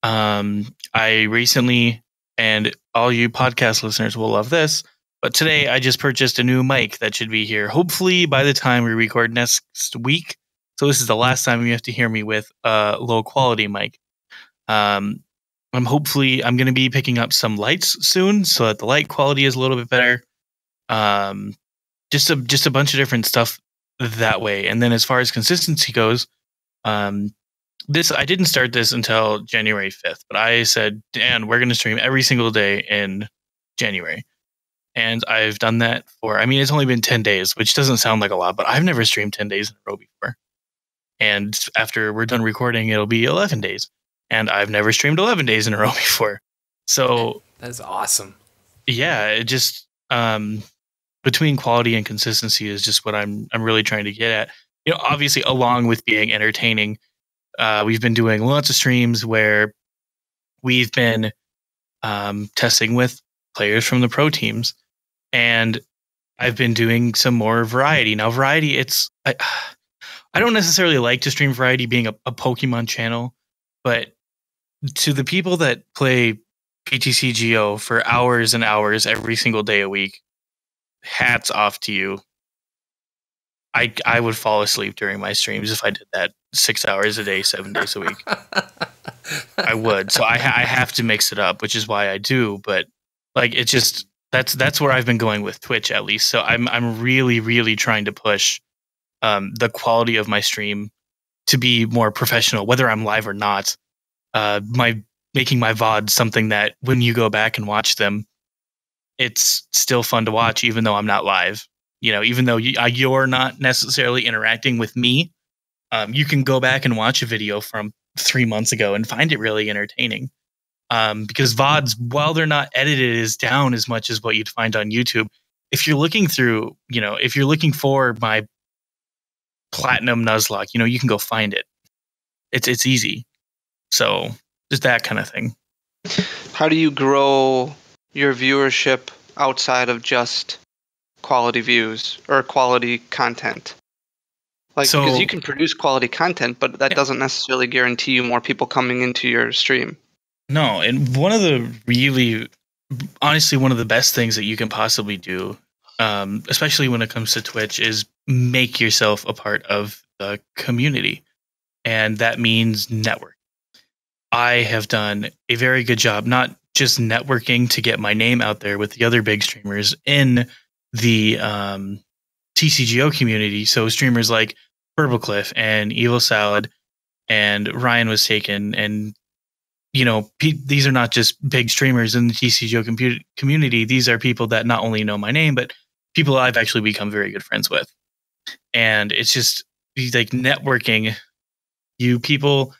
A: I recently, and all you podcast listeners will love this, but today I just purchased a new mic that should be here, hopefully by the time we record next week. So this is the last time you have to hear me with a low quality mic. I'm going to be picking up some lights soon so that the light quality is a little bit better. Just a bunch of different stuff that way. And then as far as consistency goes, I didn't start this until January 5th, but I said, Dan, we're going to stream every single day in January. And I've done that for, it's only been 10 days, which doesn't sound like a lot, but I've never streamed 10 days in a row before. And after we're done recording, it'll be 11 days. And I've never streamed 11 days in a row before. So
B: that's awesome.
A: Yeah, it just between quality and consistency is just what I'm really trying to get at. Obviously, along with being entertaining, we've been doing lots of streams where we've been testing with players from the pro teams. And I've been doing some more variety. Now, variety, I don't necessarily like to stream variety being a Pokemon channel, but to the people that play PTCGO for hours and hours every single day a week, hats off to you. I would fall asleep during my streams if I did that 6 hours a day, 7 days a week. I would. So I have to mix it up, which is why I do. But it's just that's where I've been going with Twitch, at least. So I'm really, really trying to push the quality of my stream to be more professional, whether I'm live or not. Making my VODs something that when you go back and watch them, it's still fun to watch, even though I'm not live. Even though you're not necessarily interacting with me, you can go back and watch a video from 3 months ago and find it really entertaining. Because VODs, while they're not edited as down as much as what you'd find on YouTube, if you're looking through, if you're looking for my platinum Nuzlocke, you can go find it. It's easy. So just that kind of thing.
C: How do you grow your viewership outside of just quality views or quality content? Because you can produce quality content, but that doesn't necessarily guarantee you more people coming into your stream.
A: No, and one of the really honestly one of the best things that you can possibly do, especially when it comes to Twitch, is make yourself a part of the community. And that means network. I have done a very good job, not just networking to get my name out there with the other big streamers in the TCGO community. So streamers like Purplecliff and Evil Salad and Ryan Was Taken, and these are not just big streamers in the TCGO community. These are people that not only know my name, but people I've actually become very good friends with. And it's just like networking. You people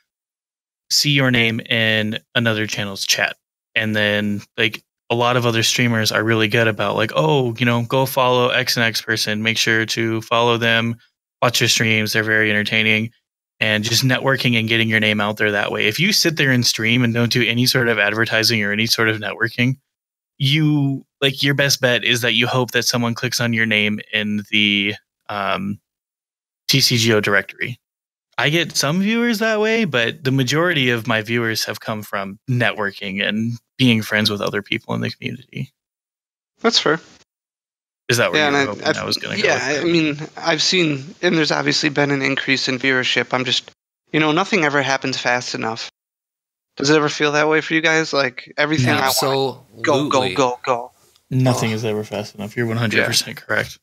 A: see your name in another channel's chat, and then like a lot of other streamers are really good about like, oh, go follow X and X person, make sure to follow them, watch their streams, they're very entertaining, and just networking and getting your name out there that way. If you sit there and stream and don't do any sort of advertising or any sort of networking, your best bet is that you hope that someone clicks on your name in the TCGO directory. I get some viewers that way, but the majority of my viewers have come from networking and being friends with other people in the community.
C: That's fair.
A: Is that where you were hoping I was going to go?
C: Yeah, I mean, I've seen, and there's obviously been an increase in viewership. I'm just, nothing ever happens fast enough. Does it ever feel that way for you guys? Like everything I want, go.
A: Nothing is ever fast enough. You're 100% correct.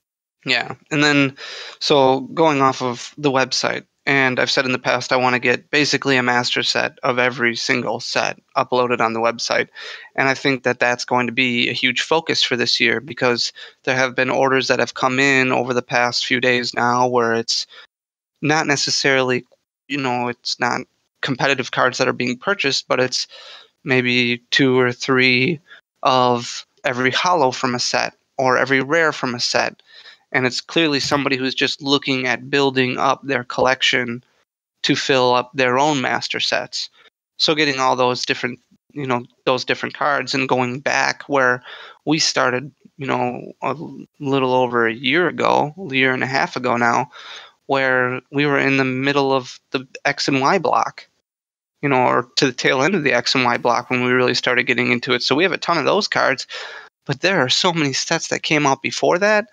C: Yeah, and then, so going off of the website, and I've said in the past I want to get basically a master set of every single set uploaded on the website. And I think that that's going to be a huge focus for this year, because there have been orders that have come in over the past few days now where it's not necessarily, it's not competitive cards that are being purchased, but it's maybe 2 or 3 of every holo from a set or every rare from a set. And it's clearly somebody who's just looking at building up their collection to fill up their own master sets. So getting all those different, those different cards, and going back where we started, a little over a year and a half ago now, where we were in the middle of the X and Y block, or to the tail end of the X and Y block when we really started getting into it. So we have a ton of those cards, but there are so many sets that came out before that.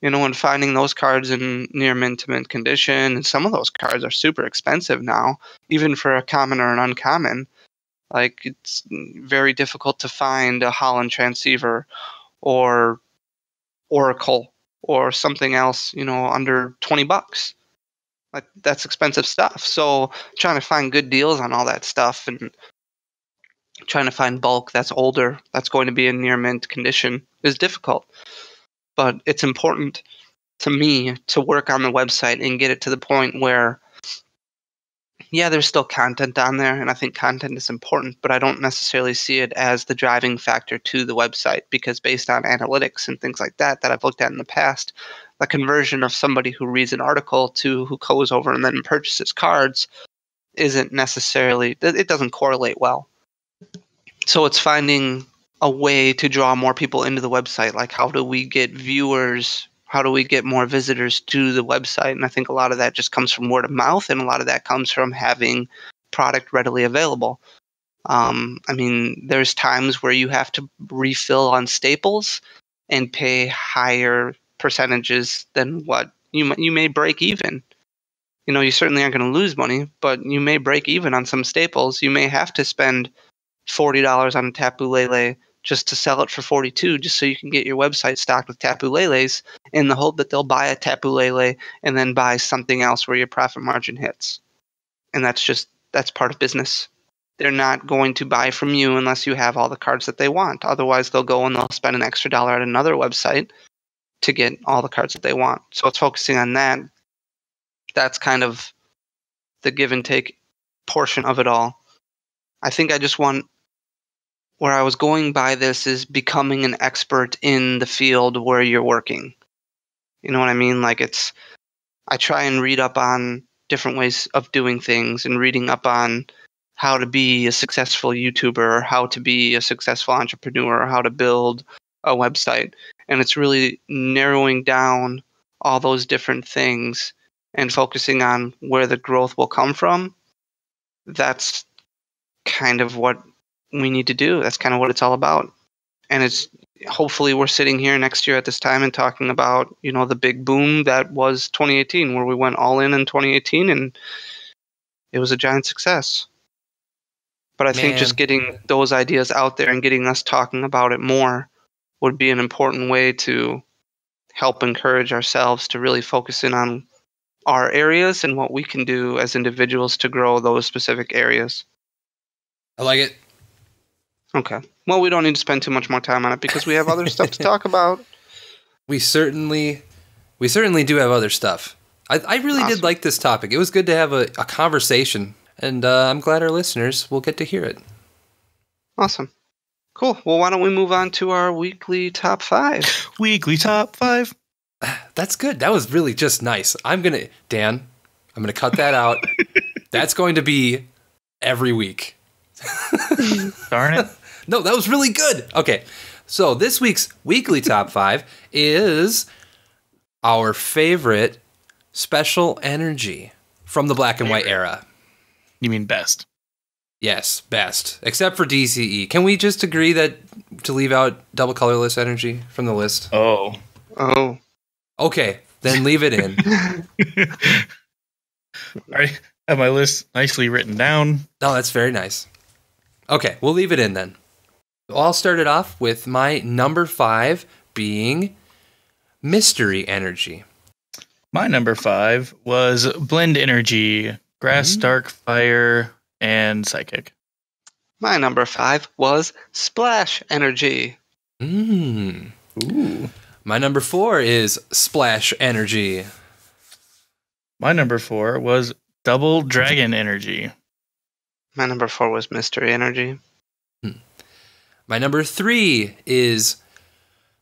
C: And finding those cards in near mint to mint condition, and some of those cards are super expensive now, even for a common or an uncommon. Like, it's very difficult to find a Holland Transceiver or Oracle or something else, under $20. Like, that's expensive stuff. So trying to find good deals on all that stuff and trying to find bulk that's older, that's going to be in near mint condition, is difficult. But it's important to me to work on the website and get it to the point where, yeah, there's still content on there, and I think content is important, but I don't necessarily see it as the driving factor to the website, because based on analytics and things like that I've looked at in the past, the conversion of somebody who reads an article to who goes over and then purchases cards isn't necessarily, it doesn't correlate well. So it's finding a way to draw more people into the website. Like, how do we get viewers? How do we get more visitors to the website? And I think a lot of that just comes from word of mouth, and a lot of that comes from having product readily available. I mean, there's times where you have to refill on staples and pay higher percentages than what you may break even. You certainly aren't going to lose money, but you may break even on some staples. You may have to spend $40 on a Tapu Lele just to sell it for $42, just so you can get your website stocked with Tapu Leles, in the hope that they'll buy a Tapu Lele and then buy something else where your profit margin hits. And that's part of business. They're not going to buy from you unless you have all the cards that they want. Otherwise, they'll go and they'll spend an extra dollar at another website to get all the cards that they want. So it's focusing on that. That's kind of the give and take portion of it all. I think I just want, where I was going by this is becoming an expert in the field where you're working. You know what I mean? Like, I try and read up on different ways of doing things, and reading up on how to be a successful YouTuber, or how to be a successful entrepreneur, or how to build a website. And it's really narrowing down all those different things and focusing on where the growth will come from. That's kind of what we need to do. That's kind of what it's all about. and it's hopefully we're sitting here next year at this time and talking about, the big boom that was 2018, where we went all in 2018, and it was a giant success. But I think just getting those ideas out there and getting us talking about it more would be an important way to help encourage ourselves to really focus in on our areas and what we can do as individuals to grow those specific areas.
B: I like it.
C: Okay. Well, we don't need to spend too much more time on it because we have other stuff to talk about.
B: We certainly do have other stuff. I really did like this topic. It was good to have a conversation, and I'm glad our listeners will get to hear it.
C: Awesome. Cool. Well, why don't we move on to our weekly top 5?
A: Weekly top 5.
B: That's good. That was really just nice. Dan, I'm gonna cut that out. That's going to be every week.
A: Darn it.
B: No, that was really good. Okay, so this week's weekly top 5 is our favorite special energy from the black and white era.
A: You mean best?
B: Yes, best. Except for DCE. Can we just agree that to leave out double colorless energy from the list?
A: Oh.
B: Okay, then leave it in.
A: I have my list nicely written down.
B: Oh, that's very nice. Okay, we'll leave it in then. I'll start it off with my number 5 being mystery energy.
A: My number 5 was blend energy, grass, dark, fire, and psychic.
C: My number 5 was splash energy.
B: Ooh. My number 4 is splash energy.
A: My number 4 was double dragon energy.
C: My number 4 was mystery energy.
B: My number 3 is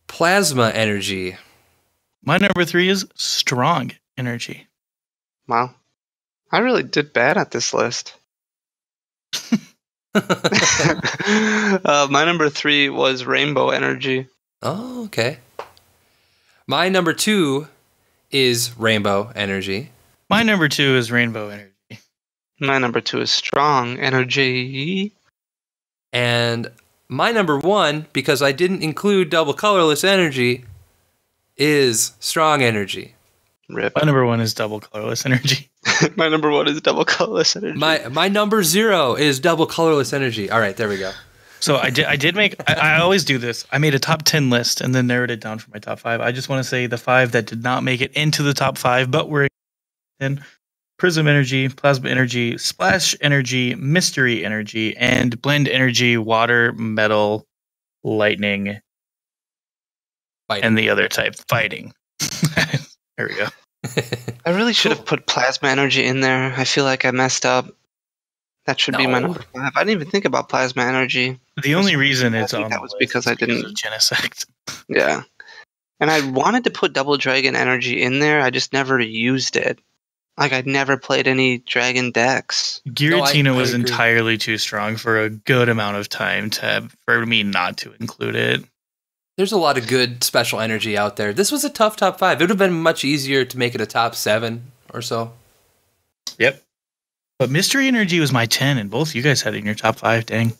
B: plasma energy.
A: My number 3 is strong energy.
C: Wow. I really did bad at this list. My number 3 was rainbow energy.
B: Oh, okay. My number 2 is rainbow energy.
A: My number 2 is rainbow energy.
C: My number 2 is strong energy.
B: And my number 1, because I didn't include double colorless energy, is strong energy.
C: Rip.
A: My number 1 is double colorless energy.
C: My number 1 is double colorless energy.
B: My number 0 is double colorless energy. All right, there we go.
A: So I did make. I always do this. I made a top 10 list and then narrowed it down for my top 5. I just want to say the 5 that did not make it into the top 5, but were in prism energy, plasma energy, splash energy, mystery energy, and blend energy, water, metal, lightning, and the other type, fighting. There we go.
C: I really should have put plasma energy in there. I feel like I messed up. That should be my number 5. I didn't even think about plasma energy.
A: The only reason it's on
C: that was because I didn't.
A: Genesect.
C: Yeah, and I wanted to put double dragon energy in there. I just never used it. Like I'd never played any dragon decks.
A: Giratina was entirely too strong for a good amount of time for me not to include it.
B: There's a lot of good special energy out there. This was a tough top 5. It would have been much easier to make it a top 7 or so.
A: Yep. But mystery energy was my 10, and both you guys had it in your top 5. Dang.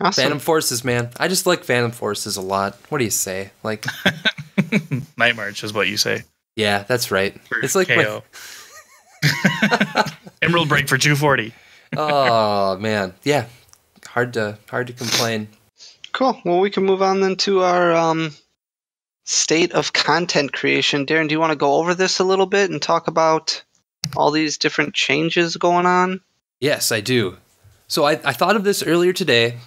C: Awesome.
B: Phantom Forces, man. I just like Phantom Forces a lot. What do you say? Like
A: Night March is what you say.
B: Yeah, that's right.
A: It's like KO. Emerald Break for 240.
B: Oh man, yeah. Hard to complain.
C: Cool. Well, we can move on then to our state of content creation. Darren, do you want to go over this a little bit and talk about all these different changes going on?
B: Yes, I do. So I thought of this earlier today.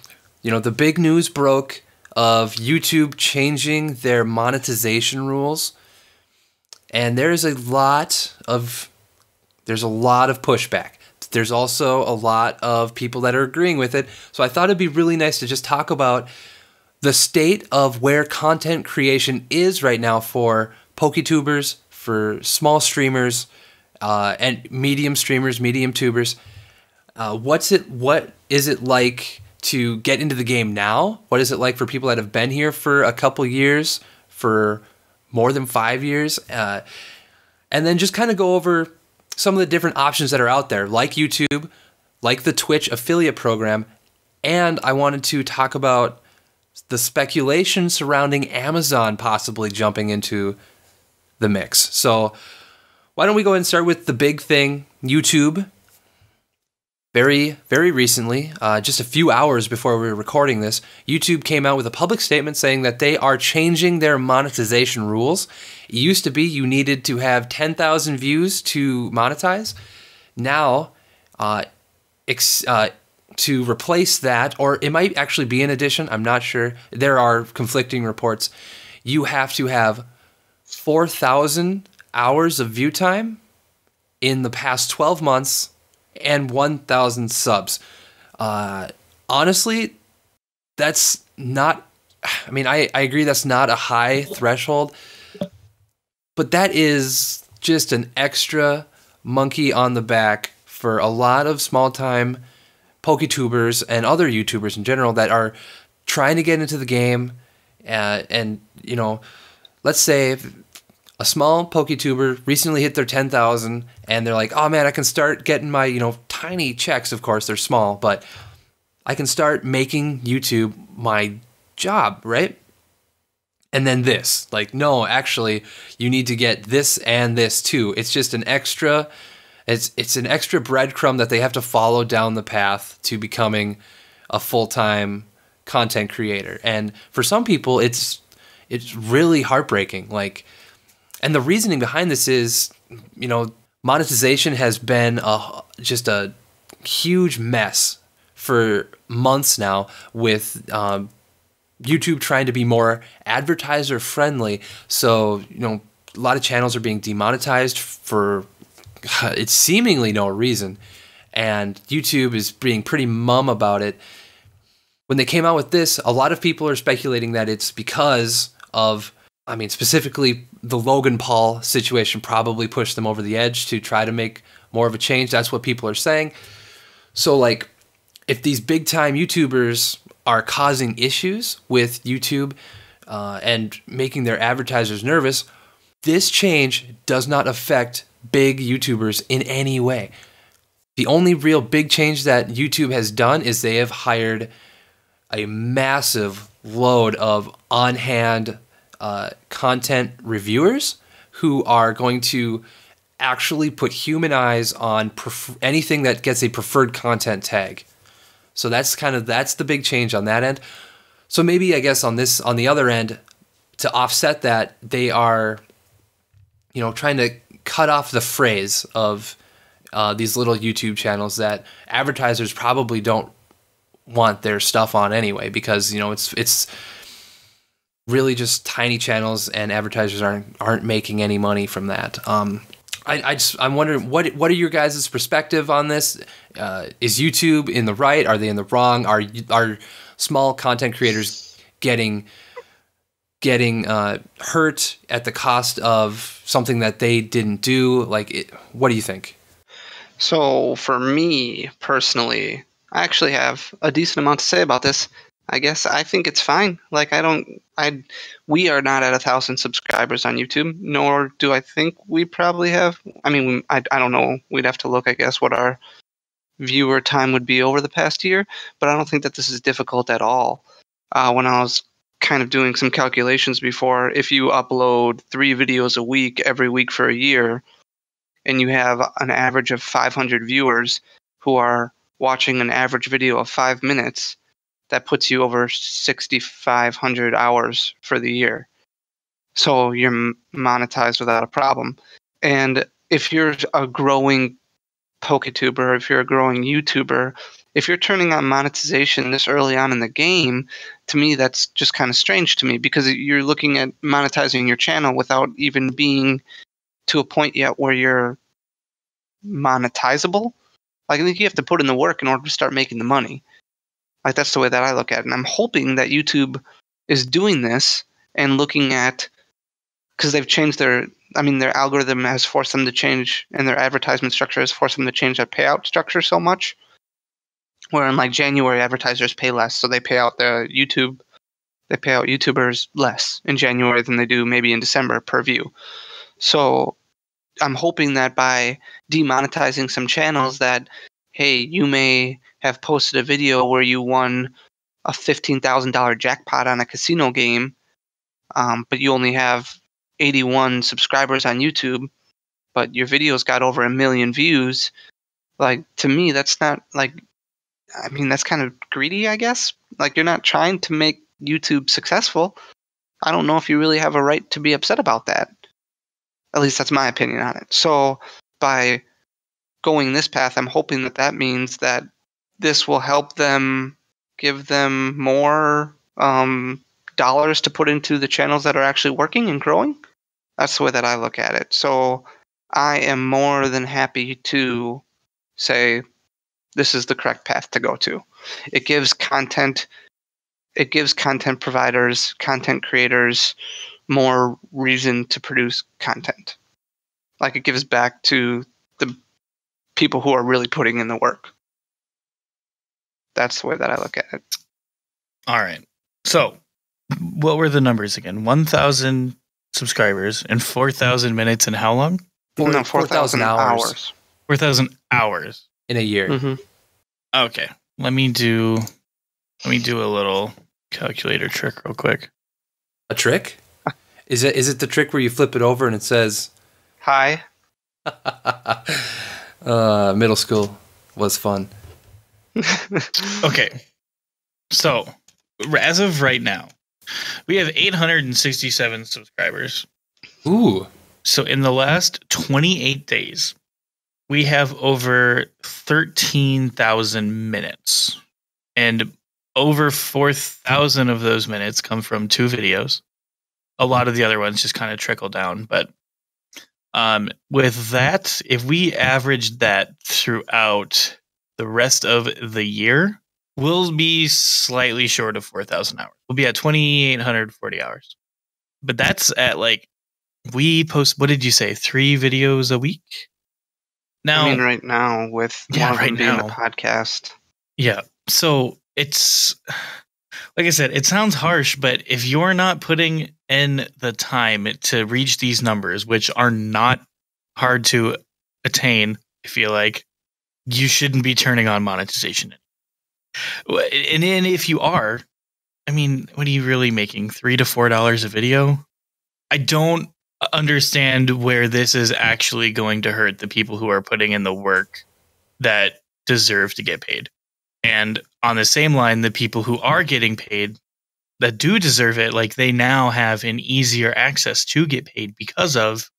B: You know, the big news broke of YouTube changing their monetization rules. And there's a lot of pushback. There's also a lot of people that are agreeing with it. So I thought it'd be really nice to just talk about the state of where content creation is right now for Poketubers, for small streamers, and medium streamers, medium tubers. What is it like to get into the game now? What is it like for people that have been here for a couple years, for more than 5 years? And then just kind of go over some of the different options that are out there, like YouTube, like the Twitch affiliate program, And I wanted to talk about the speculation surrounding Amazon possibly jumping into the mix. So why don't we go ahead and start with the big thing, YouTube. Very, very recently, just a few hours before we were recording this, YouTube came out with a public statement saying that they are changing their monetization rules. It used to be you needed to have 10,000 views to monetize. Now, to replace that, or it might actually be an addition, I'm not sure. There are conflicting reports. You have to have 4,000 hours of view time in the past 12 months and 1,000 subs. Honestly, that's not, I mean, I agree that's not a high threshold, but that is just an extra monkey on the back for a lot of small-time Poketubers and other YouTubers in general that are trying to get into the game. And you know, let's say a small Poketuber recently hit their 10,000 and they're like, oh man, I can start getting my, tiny checks. Of course, they're small, but I can start making YouTube my job, right? And then this, like, no, actually, you need to get this and this too. It's just an extra, it's an extra breadcrumb that they have to follow down the path to becoming a full-time content creator. And for some people, it's really heartbreaking. Like, and the reasoning behind this is, monetization has been just a huge mess for months now with YouTube trying to be more advertiser friendly. So, a lot of channels are being demonetized for it's seemingly no reason. And YouTube is being pretty mum about it. When they came out with this, a lot of people are speculating that it's because of, specifically the Logan Paul situation probably pushed them over the edge to try to make more of a change. That's what people are saying. So, like, if these big-time YouTubers are causing issues with YouTube and making their advertisers nervous, this change does not affect big YouTubers in any way. The only real big change that YouTube has done is they have hired a massive load of on-hand content reviewers who are going to actually put human eyes on anything that gets a preferred content tag. So that's the big change on that end. So maybe, I guess, on the other end, to offset that, they are, trying to cut off the phrase of these little YouTube channels that advertisers probably don't want their stuff on anyway, because it's really just tiny channels and advertisers aren't making any money from that. I'm wondering, what are your guys' perspective on this? Is YouTube in the right? Are they in the wrong? Are small content creators getting hurt at the cost of something that they didn't do? What do you think?
C: So for me personally, I actually have a decent amount to say about this. I guess I think it's fine. We are not at 1,000 subscribers on YouTube, nor do I think we probably have. I don't know. We'd have to look, I guess, what our viewer time would be over the past year, but I don't think that this is difficult at all. When I was kind of doing some calculations before, if you upload 3 videos a week every week for a year, and you have an average of 500 viewers who are watching an average video of 5 minutes, that puts you over 6,500 hours for the year. So you're monetized without a problem. And if you're a growing Poketuber, if you're a growing YouTuber, if you're turning on monetization this early on in the game, to me that's just kind of strange to me, because you're looking at monetizing your channel without even being to a point yet where you're monetizable. I think you have to put in the work in order to start making the money. That's the way that I look at it. And I'm hoping that YouTube is doing this and looking at, because they've changed their algorithm has forced them to change, and their advertisement structure has forced them to change their payout structure so much. Where in January, advertisers pay less, so they pay out YouTubers less in January than they do maybe in December per view. So I'm hoping that by demonetizing some channels that, hey, you may have posted a video where you won a $15,000 jackpot on a casino game, but you only have 81 subscribers on YouTube, but your video's got over 1 million views. Like, to me, that's not like, I mean, that's kind of greedy, I guess. Like, you're not trying to make YouTube successful. I don't know if you really have a right to be upset about that. At least that's my opinion on it. So by going this path, I'm hoping that that means that this will help them, give them more dollars to put into the channels that are actually working and growing. That's the way that I look at it. So I am more than happy to say this is the correct path to go to. It gives content providers, content creators more reason to produce content. Like, it gives back to the people who are really putting in the work. That's the way that I look at it.
A: All right. So, what were the numbers again? 1,000 subscribers and 4,000 minutes in how long?
C: 4,000 hours.
A: 4,000 hours
B: in a year.
C: Mm-hmm.
A: Okay. Let me do a little calculator trick real quick.
B: A trick? Is it the trick where you flip it over and it says
C: hi?
B: Middle school was fun.
A: Okay. So, as of right now, we have 867 subscribers.
B: Ooh.
A: So in the last 28 days, we have over 13,000 minutes. And over 4,000 of those minutes come from 2 videos. A lot of the other ones just kind of trickle down. But with that, if we averaged that throughout the rest of the year, we'll be slightly short of 4,000 hours. We'll be at 2,840 hours. But that's at we post, what did you say, 3 videos a week? Now,
C: I mean, right now, with one of them being the podcast.
A: Yeah. So it's, like I said, it sounds harsh, but if you're not putting in the time to reach these numbers, which are not hard to attain, I feel like, you shouldn't be turning on monetization. And then if you are, I mean, what are you really making? $3 to $4 a video? I don't understand where this is actually going to hurt the people who are putting in the work that deserve to get paid. And on the same line, the people who are getting paid that do deserve it, like, they now have an easier access to get paid because of,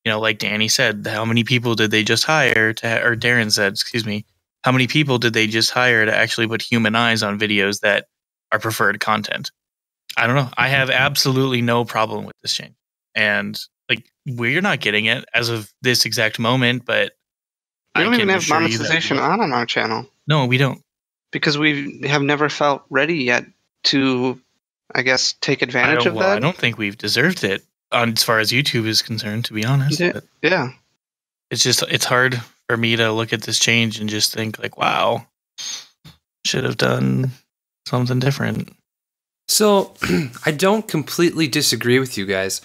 A: like Danny said, how many people did they just hire or Darren said, excuse me, how many people did they just hire to actually put human eyes on videos that are preferred content? I don't know. I have absolutely no problem with this change. And we're not getting it as of this exact moment, but
C: we don't even have monetization on our channel.
A: No, we don't.
C: Because we have never felt ready yet to, I guess, take advantage of that.
A: I don't think we've deserved it as far as YouTube is concerned, to be honest.
C: Yeah.
A: It's hard for me to look at this change and just think wow, should have done something different.
B: So I don't completely disagree with you guys.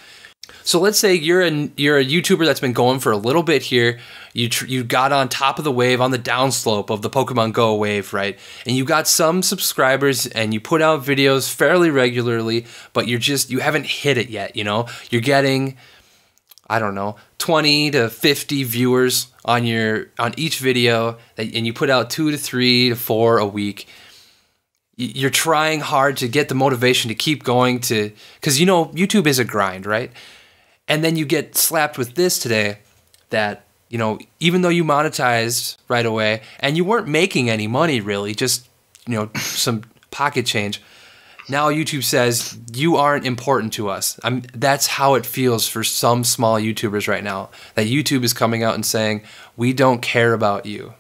B: So let's say you're a YouTuber that's been going for a little bit here. You got on top of the wave, on the downslope of the Pokemon Go wave, right? And you got some subscribers and you put out videos fairly regularly, but you haven't hit it yet, You're getting, I don't know, 20 to 50 viewers on each video, and you put out 2 to 3 to 4 a week. You're trying hard to get the motivation to keep going because YouTube is a grind, right? And then you get slapped with this today that, even though you monetized right away and you weren't making any money really, just, some pocket change. Now YouTube says you aren't important to us. That's how it feels for some small YouTubers right now, that YouTube is coming out and saying, we don't care about you.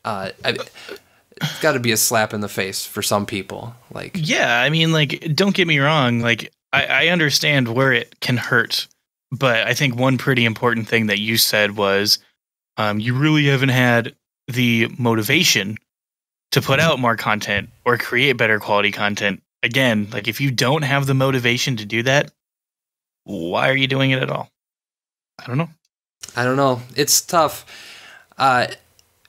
B: It's got to be a slap in the face for some people.
A: Yeah, I mean, don't get me wrong. I understand where it can hurt, but I think one pretty important thing that you said was you really haven't had the motivation to put out more content or create better quality content. Again, if you don't have the motivation to do that, why are you doing it at all? I don't know.
B: It's tough.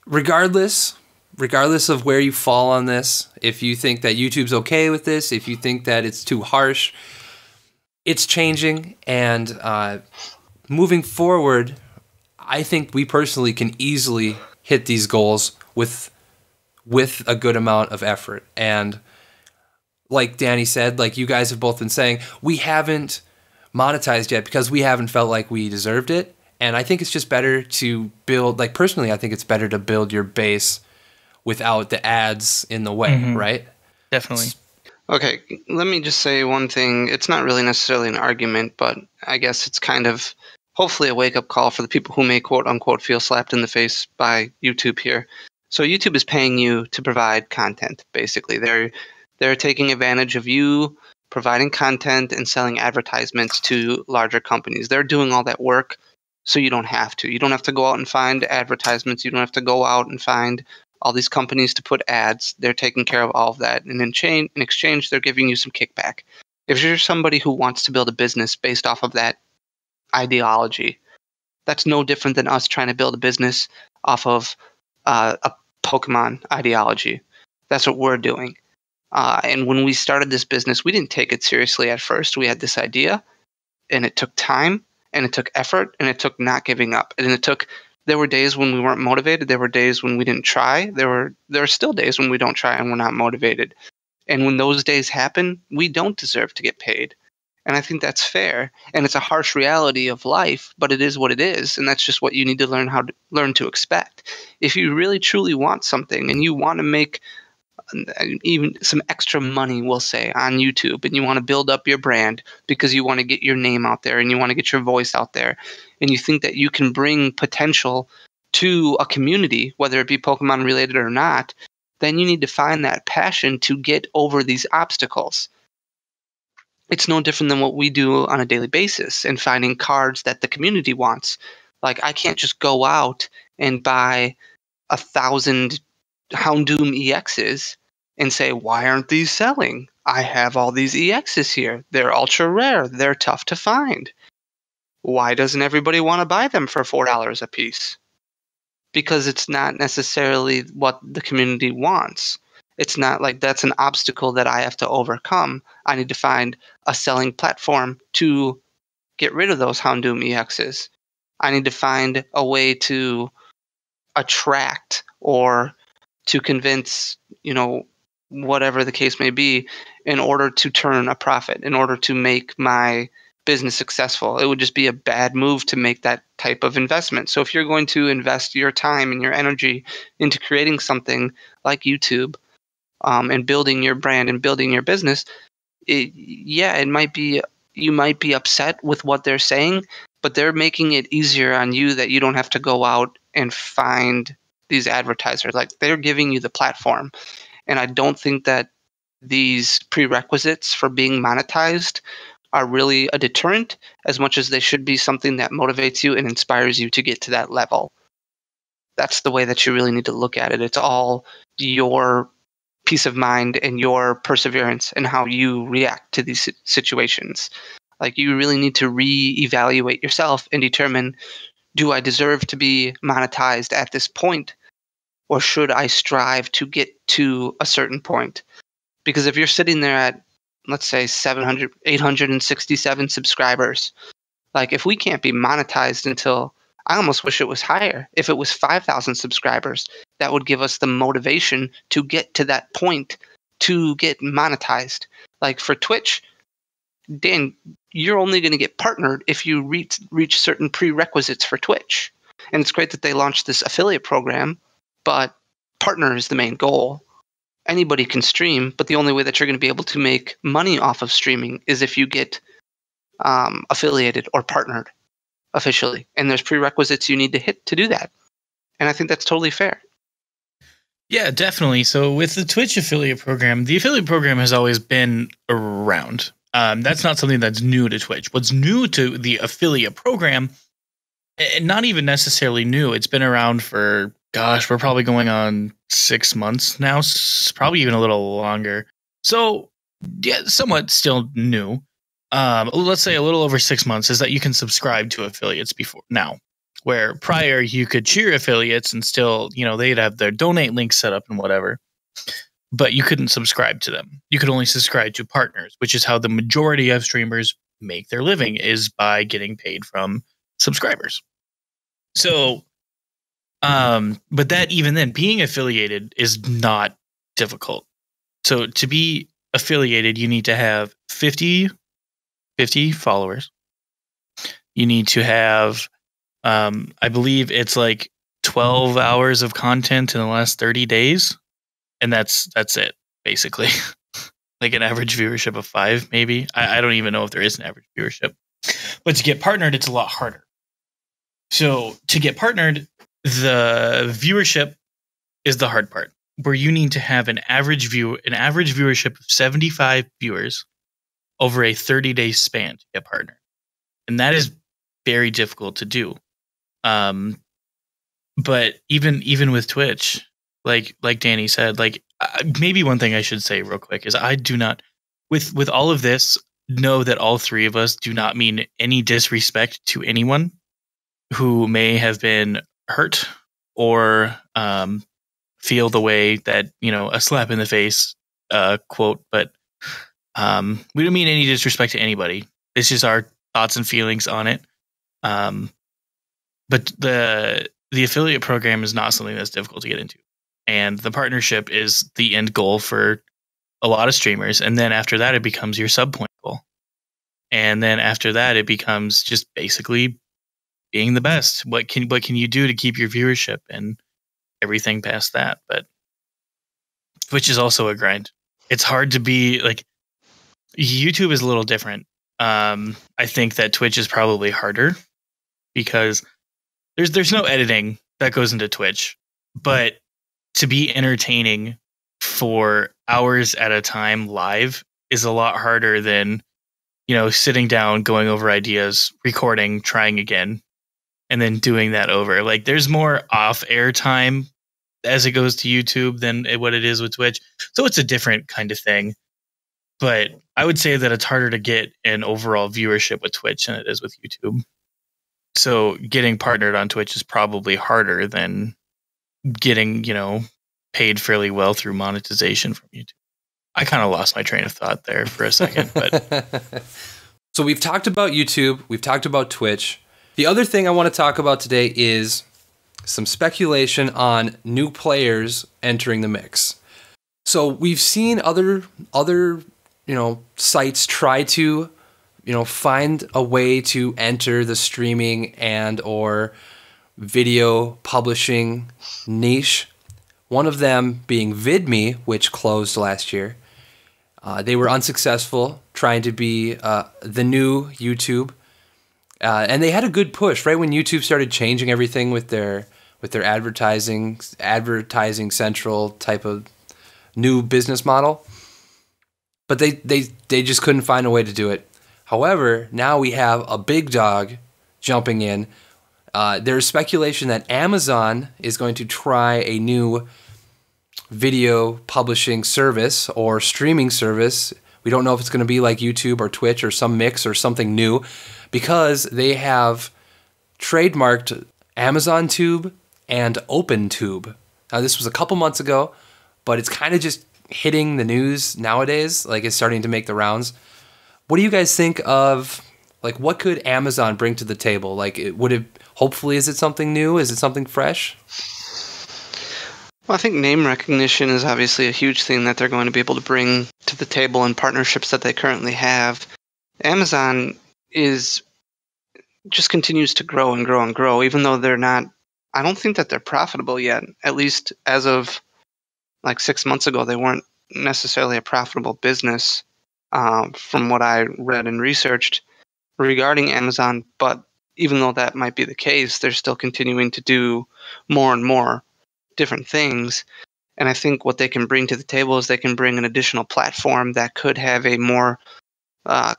B: Regardless, regardless of where you fall on this, if you think that YouTube's okay with this, if you think that it's too harsh, it's changing. And moving forward, I think we personally can easily hit these goals with a good amount of effort. And like Danny said, like you guys have both been saying, we haven't monetized yet because we haven't felt like we deserved it. And I think it's just better to build, like personally, I think it's better to build your base without the ads in the way, right?
A: Definitely.
C: Okay, let me just say one thing. It's not really necessarily an argument, but I guess it's kind of hopefully a wake-up call for the people who may quote-unquote feel slapped in the face by YouTube here. So YouTube is paying you to provide content, basically. They're taking advantage of you providing content and selling advertisements to larger companies. They're doing all that work so you don't have to. You don't have to go out and find advertisements. You don't have to go out and find all these companies to put ads. They're taking care of all of that. And in exchange, they're giving you some kickback. If you're somebody who wants to build a business based off of that ideology, that's no different than us trying to build a business off of a Pokemon ideology. That's what we're doing. And when we started this business, we didn't take it seriously at first. We had this idea, and it took time, and it took effort, and it took not giving up. And there were days when we weren't motivated. There were days when we didn't try. There are still days when we don't try and we're not motivated. And when those days happen, we don't deserve to get paid. And I think that's fair. And it's a harsh reality of life, but it is what it is. And that's just what you need to learn to expect. If you really truly want something and you want to make even some extra money, we'll say, on YouTube, and you want to build up your brand because you want to get your name out there and you want to get your voice out there, and you think that you can bring potential to a community, whether it be Pokemon related or not, then you need to find that passion to get over these obstacles. It's no different than what we do on a daily basis and finding cards that the community wants. Like, I can't just go out and buy 1,000 Houndoom EXs and say, why aren't these selling? I have all these EXs here. They're ultra rare. They're tough to find. Why doesn't everybody want to buy them for $4 a piece? Because it's not necessarily what the community wants. It's not like that's an obstacle that I have to overcome. I need to find a selling platform to get rid of those Houndoom EXs. I need to find a way to attract or to convince, whatever the case may be, in order to turn a profit, in order to make my business successful. It would just be a bad move to make that type of investment. So if you're going to invest your time and your energy into creating something like YouTube, and building your brand and building your business, it might be, you might be upset with what they're saying, but they're making it easier on you that you don't have to go out and find these advertisers. Like, they're giving you the platform. And I don't think that these prerequisites for being monetized are really a deterrent as much as they should be something that motivates you and inspires you to get to that level. That's the way that you really need to look at it. It's all your peace of mind and your perseverance and how you react to these situations. Like, you really need to reevaluate yourself and determine, do I deserve to be monetized at this point? Or should I strive to get to a certain point? Because if you're sitting there at, let's say, 867 subscribers, like, if we can't be monetized until, I almost wish it was higher. If it was 5,000 subscribers, that would give us the motivation to get to that point to get monetized. Like, for Twitch, Dan, you're only going to get partnered if you reach certain prerequisites for Twitch. And it's great that they launched this affiliate program, but partner is the main goal. Anybody can stream, but the only way that you're going to be able to make money off of streaming is if you get affiliated or partnered officially. And there's prerequisites you need to hit to do that. And I think that's totally fair.
A: Yeah, definitely. So with the Twitch affiliate program, the affiliate program has always been around. That's not something that's new to Twitch. What's new to the affiliate program, not even necessarily new, it's been around for, gosh, we're probably going on 6 months now, probably even a little longer. So, yeah, somewhat still new. Let's say a little over 6 months is that you can subscribe to affiliates before now. where prior you could cheer affiliates and still, they'd have their donate links set up and whatever, but you couldn't subscribe to them. You could only subscribe to partners, which is how the majority of streamers make their living, is by getting paid from subscribers. So, but that, even then, being affiliated is not difficult. So to be affiliated, you need to have 50 followers. You need to have, I believe it's like 12 hours of content in the last 30 days. And that's it, basically. Like an average viewership of 5, maybe. I don't even know if there is an average viewership. But to get partnered, it's a lot harder. So to get partnered, the viewership is the hard part, where you need to have an average viewership of 75 viewers over a 30-day span to get partnered. And that is very difficult to do. But even with Twitch, like Danny said, maybe one thing I should say real quick is I do not, with all of this, know that all three of us do not mean any disrespect to anyone who may have been hurt or feel the way that, a slap in the face quote, but we don't mean any disrespect to anybody. It's just our thoughts and feelings on it. But the affiliate program is not something that's difficult to get into. And the partnership is the end goal for a lot of streamers. And then after that, it becomes your sub point goal. And then after that, it becomes just basically being the best. What can you do to keep your viewership and everything past that? But Twitch is also a grind. It's hard to be like, YouTube is a little different. I think that Twitch is probably harder because there's no editing that goes into Twitch, but to be entertaining for hours at a time live is a lot harder than, sitting down, going over ideas, recording, trying again, and then doing that over. Like, there's more off-air time as it goes to YouTube than what it is with Twitch. So it's a different kind of thing. But I would say that it's harder to get an overall viewership with Twitch than it is with YouTube. So getting partnered on Twitch is probably harder than getting, paid fairly well through monetization from YouTube. I kind of lost my train of thought there for a second. But
B: So we've talked about YouTube. We've talked about Twitch. The other thing I want to talk about today is some speculation on new players entering the mix. So we've seen other sites try to, find a way to enter the streaming and or video publishing niche. One of them being VidMe, which closed last year. They were unsuccessful trying to be the new YouTube. And they had a good push right when YouTube started changing everything with their advertising central type of new business model. But they just couldn't find a way to do it. However, now we have a big dog jumping in. There's speculation that Amazon is going to try a new video publishing service or streaming service. We don't know if it's going to be like YouTube or Twitch or some mix or something new, because they have trademarked Amazon Tube and OpenTube. Now, this was a couple months ago, but it's kind of just hitting the news nowadays. Like, it's starting to make the rounds. What do you guys think of, like, what could Amazon bring to the table? Like, hopefully, is it something new? Is it something fresh?
C: Well, I think name recognition is obviously a huge thing that they're going to be able to bring to the table in partnerships that they currently have. Amazon just continues to grow and grow and grow, even though they're not, I don't think that they're profitable yet. At least as of like 6 months ago, they weren't necessarily a profitable business from what I read and researched regarding Amazon. But even though that might be the case, they're still continuing to do more and more different things. And I think what they can bring to the table is they can bring an additional platform that could have a more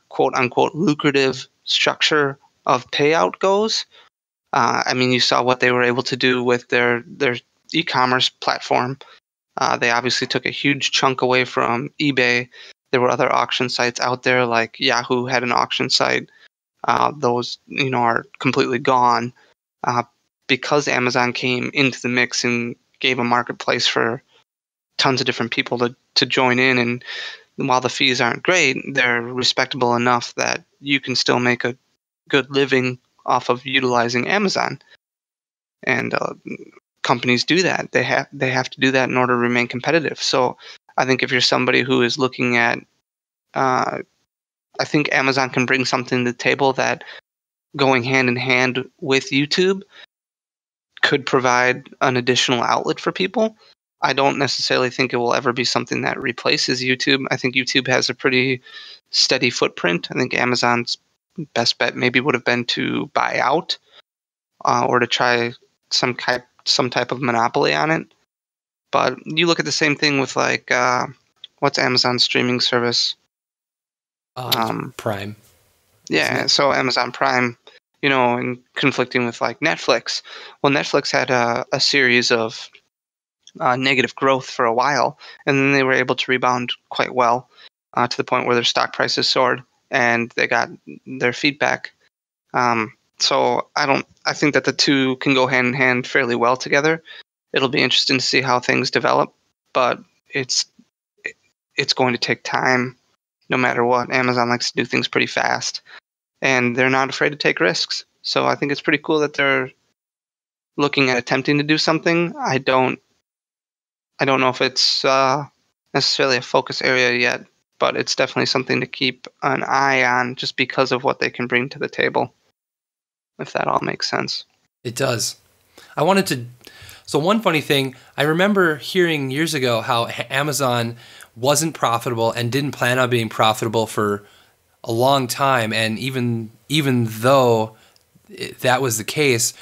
C: quote unquote lucrative structure of payout goes. I mean, you saw what they were able to do with their e-commerce platform. They obviously took a huge chunk away from eBay. There were other auction sites out there, like Yahoo had an auction site. Those, are completely gone. because Amazon came into the mix and gave a marketplace for tons of different people to join in. And while the fees aren't great, they're respectable enough that you can still make a good living off of utilizing Amazon. And companies do that. They have to do that in order to remain competitive. So I think if you're somebody who is looking at, I think Amazon can bring something to the table that going hand in hand with YouTube could provide an additional outlet for people. I don't necessarily think it will ever be something that replaces YouTube. I think YouTube has a pretty steady footprint. I think Amazon's best bet maybe would have been to buy out or to try some type of monopoly on it. But you look at the same thing with like what's Amazon's streaming service?
B: Prime.
C: Yeah, so Amazon Prime, and conflicting with like Netflix. Well, Netflix had a series of negative growth for a while, and then they were able to rebound quite well to the point where their stock prices soared and they got their feedback. So I think that the two can go hand in hand fairly well together. It'll be interesting to see how things develop, but it's going to take time no matter what. Amazon likes to do things pretty fast, and they're not afraid to take risks. So I think it's pretty cool that they're looking at attempting to do something. I don't know if it's necessarily a focus area yet, but it's definitely something to keep an eye on just because of what they can bring to the table, if that all makes sense.
B: It does. So one funny thing, I remember hearing years ago how Amazon wasn't profitable and didn't plan on being profitable for a long time. And even though that was the case,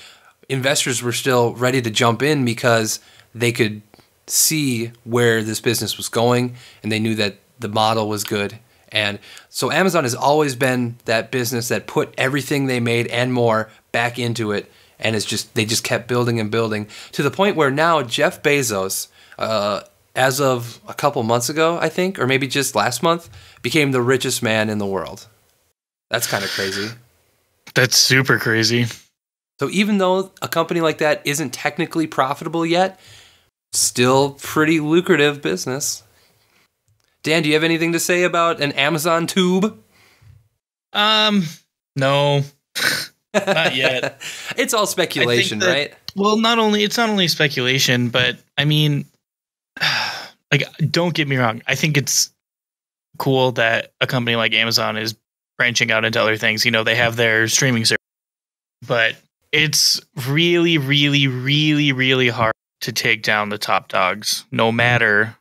B: investors were still ready to jump in because they could see where this business was going and they knew that the model was good. And so Amazon has always been that business that put everything they made and more back into it, and they just kept building and building to the point where now Jeff Bezos, as of a couple months ago, I think, or maybe just last month, became the richest man in the world. That's kind of crazy.
A: That's super crazy.
B: So even though a company like that isn't technically profitable yet, still pretty lucrative business. Dan, do you have anything to say about an Amazon tube?
A: No. Not yet.
B: It's all speculation, right?
A: Well, it's not only speculation, but I mean, like, don't get me wrong. I think it's cool that a company like Amazon is branching out into other things. They have their streaming service, but it's really, really, really, really hard to take down the top dogs, no matter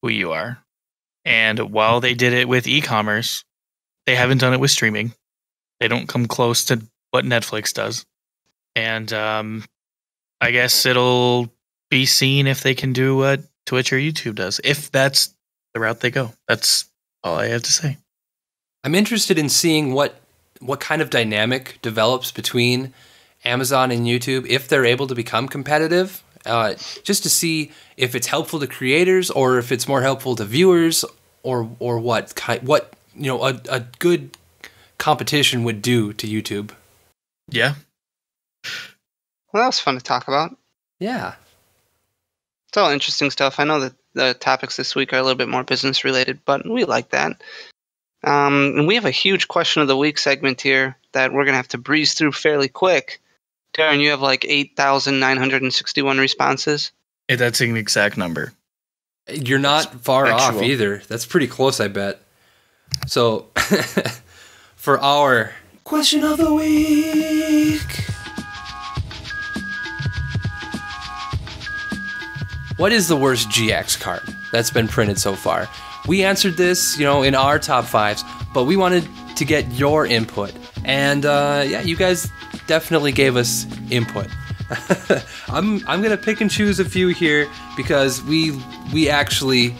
A: who you are. And while they did it with e-commerce, they haven't done it with streaming. They don't come close to what Netflix does. And I guess it'll be seen if they can do what Twitch or YouTube does, if that's the route they go. That's all I have to say.
B: I'm interested in seeing what kind of dynamic develops between Amazon and YouTube if they're able to become competitive, just to see if it's helpful to creators or if it's more helpful to viewers, or what a good competition would do to YouTube.
A: Yeah.
C: Well, that was fun to talk about.
B: Yeah.
C: It's all interesting stuff. I know that the topics this week are a little bit more business related, but we like that. And we have a huge question of the week segment here that we're going to have to breeze through fairly quick. Darren, you have like 8,961 responses.
A: Yeah, that's an exact number.
B: You're not far off either. That's pretty close, I bet. So, for our question of the week, what is the worst GX card that's been printed so far? We answered this, in our top fives, but we wanted to get your input. And you guys definitely gave us input. I'm gonna pick and choose a few here because we actually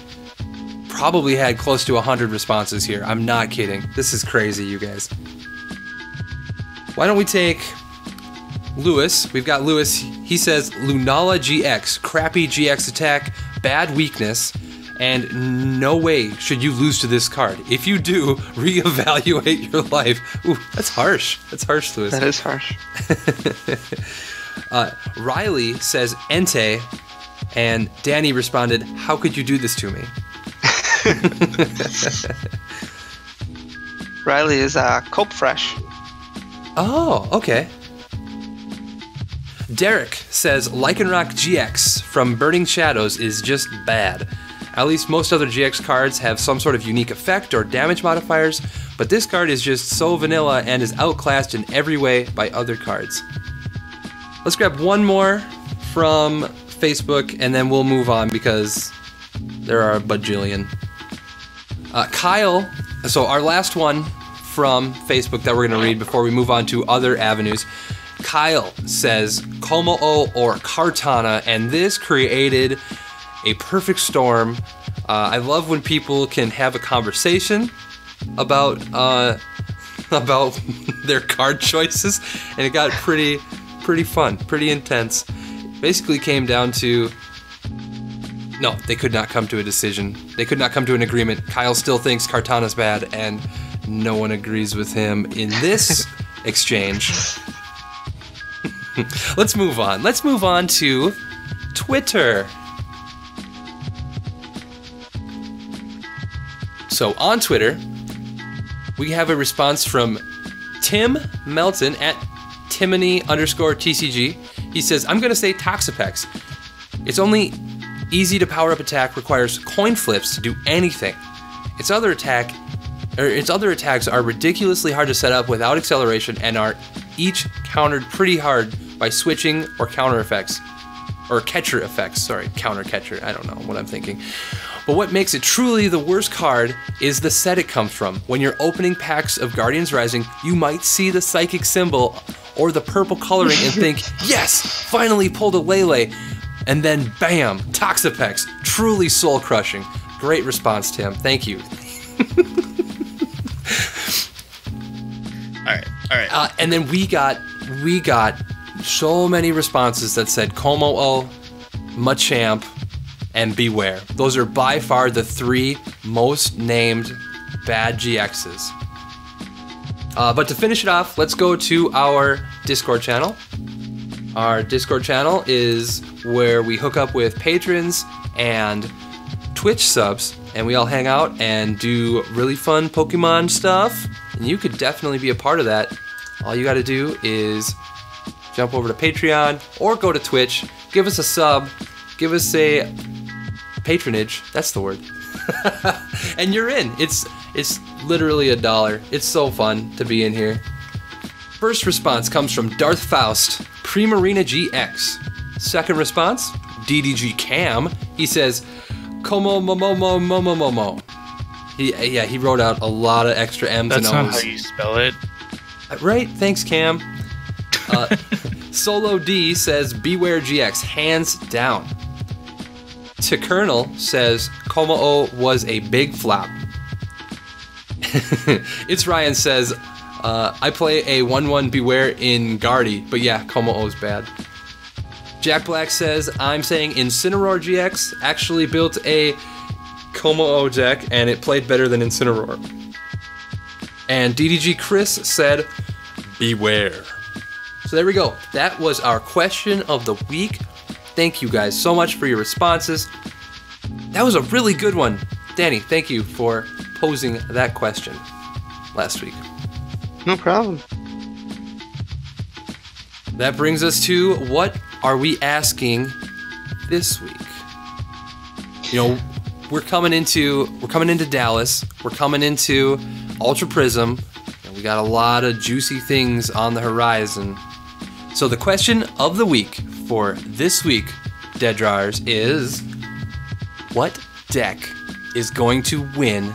B: probably had close to 100 responses here. I'm not kidding. This is crazy, you guys. Why don't we take Lewis? We've got Lewis. He says Lunala GX, crappy GX attack, bad weakness, and no way should you lose to this card. If you do, reevaluate your life. Ooh, that's harsh. That's harsh, Lewis.
C: That is harsh.
B: Riley says Entei, and Danny responded, "How could you do this to me?"
C: Riley is Cope Fresh.
B: Oh, okay. Derek says Lycanroc GX from Burning Shadows is just bad. At least most other GX cards have some sort of unique effect or damage modifiers, but this card is just so vanilla and is outclassed in every way by other cards. Let's grab one more from Facebook and then we'll move on because there are a bajillion. Kyle, so our last one from Facebook that we're going to read before we move on to other avenues. Kyle says Komo-o or Kartana, and this created a perfect storm. I love when people can have a conversation about their card choices, and it got pretty fun, pretty intense. Basically came down to, no, they could not come to a decision. They could not come to an agreement. Kyle still thinks Kartana's bad, and no one agrees with him in this exchange. Let's move on. Let's move on to Twitter. So on Twitter, we have a response from Tim Melton at Timony_TCG. He says, I'm going to say Toxapex. Its only easy to power up attack requires coin flips to do anything. Its other attacks are ridiculously hard to set up without acceleration and are each countered pretty hard by switching or counter effects. Or catcher effects, sorry, counter catcher, I don't know what I'm thinking. But what makes it truly the worst card is the set it comes from. When you're opening packs of Guardians Rising, you might see the psychic symbol or the purple coloring and think, yes, finally pulled a Lele. And then bam, Toxapex, truly soul crushing. Great response, Tim, thank you.
A: All right.
B: And then we got so many responses that said Komo-o, Machamp, and Beware. Those are by far the three most named bad GXs. But to finish it off, let's go to our Discord channel. Our Discord channel is where we hook up with patrons and Twitch subs, and we all hang out and do really fun Pokemon stuff. And you could definitely be a part of that. All you gotta do is jump over to Patreon or go to Twitch, give us a sub, give us a patronage, that's the word. And you're in. It's literally $1. It's so fun to be in here. First response comes from Darth Faust, Primarina GX. Second response, DDG Cam. He says, Como momo momo momo. He wrote out a lot of extra M's and O's.
A: That's not how you spell it.
B: Right, thanks Cam. Solo D says Beware GX, hands down. To Colonel says Komo-o was a big flop. It's Ryan says I play a 1/1 Beware in Guardy, but yeah, Komo-o's bad. Jack Black says I'm saying Incineroar GX actually built a Komo-o deck and it played better than Incineroar. And DDG Chris said Beware. So there we go. That was our question of the week. Thank you guys so much for your responses. That was a really good one. Danny, thank you for posing that question last week.
C: No problem.
B: That brings us to what are we asking this week? You know, we're coming into Dallas. We're coming into Ultra Prism. And we got a lot of juicy things on the horizon. So the question of the week for this week, Dead Drawers, is what deck is going to win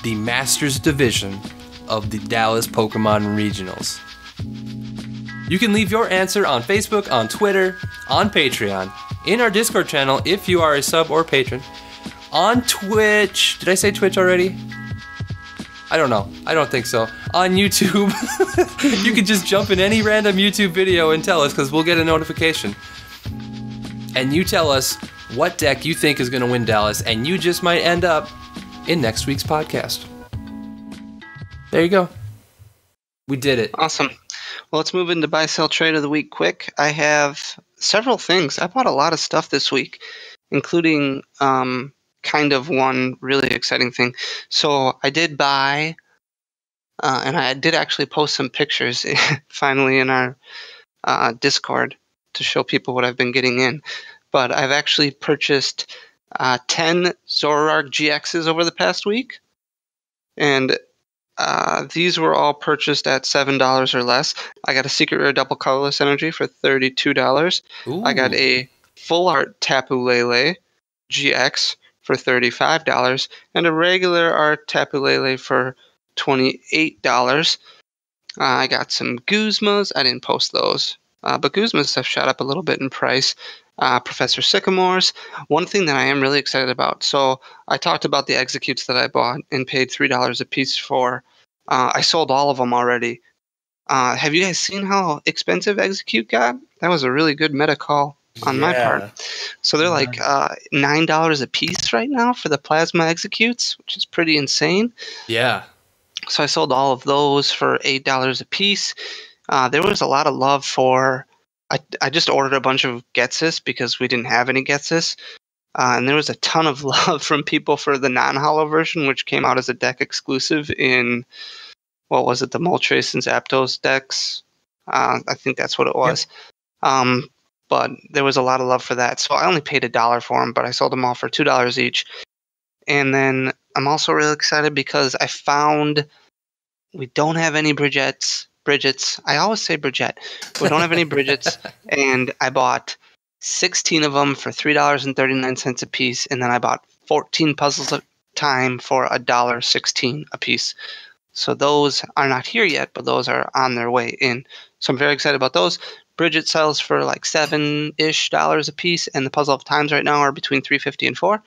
B: the Masters Division of the Dallas Pokemon Regionals? You can leave your answer on Facebook, on Twitter, on Patreon, in our Discord channel if you are a sub or patron, on Twitch. Did I say Twitch already? I don't know. I don't think so. On YouTube. You can just jump in any random YouTube video and tell us because we'll get a notification. And you tell us what deck you think is going to win Dallas, and you just might end up in next week's podcast. There you go. We did it.
C: Awesome. Well, let's move into buy, sell, trade of the week quick. I have several things. I bought a lot of stuff this week, including kind of one really exciting thing. So I did buy, and I did actually post some pictures finally in our Discord to show people what I've been getting in. But I've actually purchased 10 Zoroark GXs over the past week. And these were all purchased at $7 or less. I got a secret rare double colorless energy for $32.
B: Ooh.
C: I got a full art Tapu Lele GX for $35 and a regular art Tapu Lele for $28. I got some Guzmas. I didn't post those, but Guzmas have shot up a little bit in price. Professor Sycamores. One thing that I am really excited about. So I talked about the executes that I bought and paid $3 a piece for. I sold all of them already. Have you guys seen how expensive execute got? That was a really good meta call on my part. So they're like $9 a piece right now for the plasma executes, which is pretty insane.
B: Yeah.
C: So I sold all of those for $8 a piece. There was a lot of love for... I just ordered a bunch of Getsis because we didn't have any Getsis. And there was a ton of love from people for the non-hollow version, which came out as a deck exclusive in, what was it, the Moltres and Zapdos decks? I think that's what it was. Yep. But there was a lot of love for that. So I only paid $1 for them, but I sold them all for $2 each. And then I'm also really excited because I found we don't have any Bridgettes. I always say Bridgette. We don't have any Bridgettes. And I bought 16 of them for $3.39 a piece. And then I bought 14 puzzles of time for $1.16 a piece. So those are not here yet, but those are on their way in. So I'm very excited about those. Bridget sells for like $7-ish a piece. And the puzzle of times right now are between $3.50 and $4.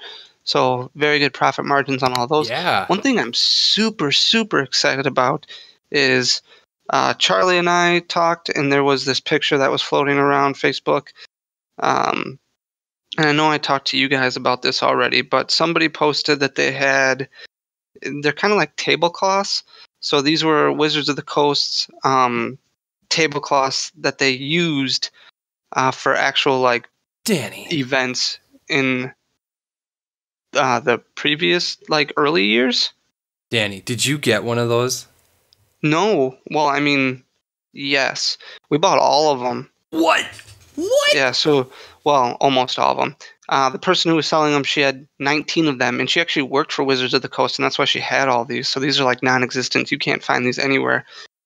C: So very good profit margins on all those.
B: Yeah. One
C: thing I'm super, super excited about is... Charlie and I talked, and there was this picture that was floating around Facebook. And I know I talked to you guys about this already, but somebody posted that they're kind of like tablecloths. So these were Wizards of the Coast's tablecloths that they used for actual like
B: Danny
C: events in the previous like early years.
B: Danny, did you get one of those?
C: No. Well, I mean, yes. We bought all of them.
B: What?
C: Yeah, so, well, almost all of them. The person who was selling them, she had 19 of them, and she actually worked for Wizards of the Coast, and that's why she had all these. So these are like non-existent. You can't find these anywhere.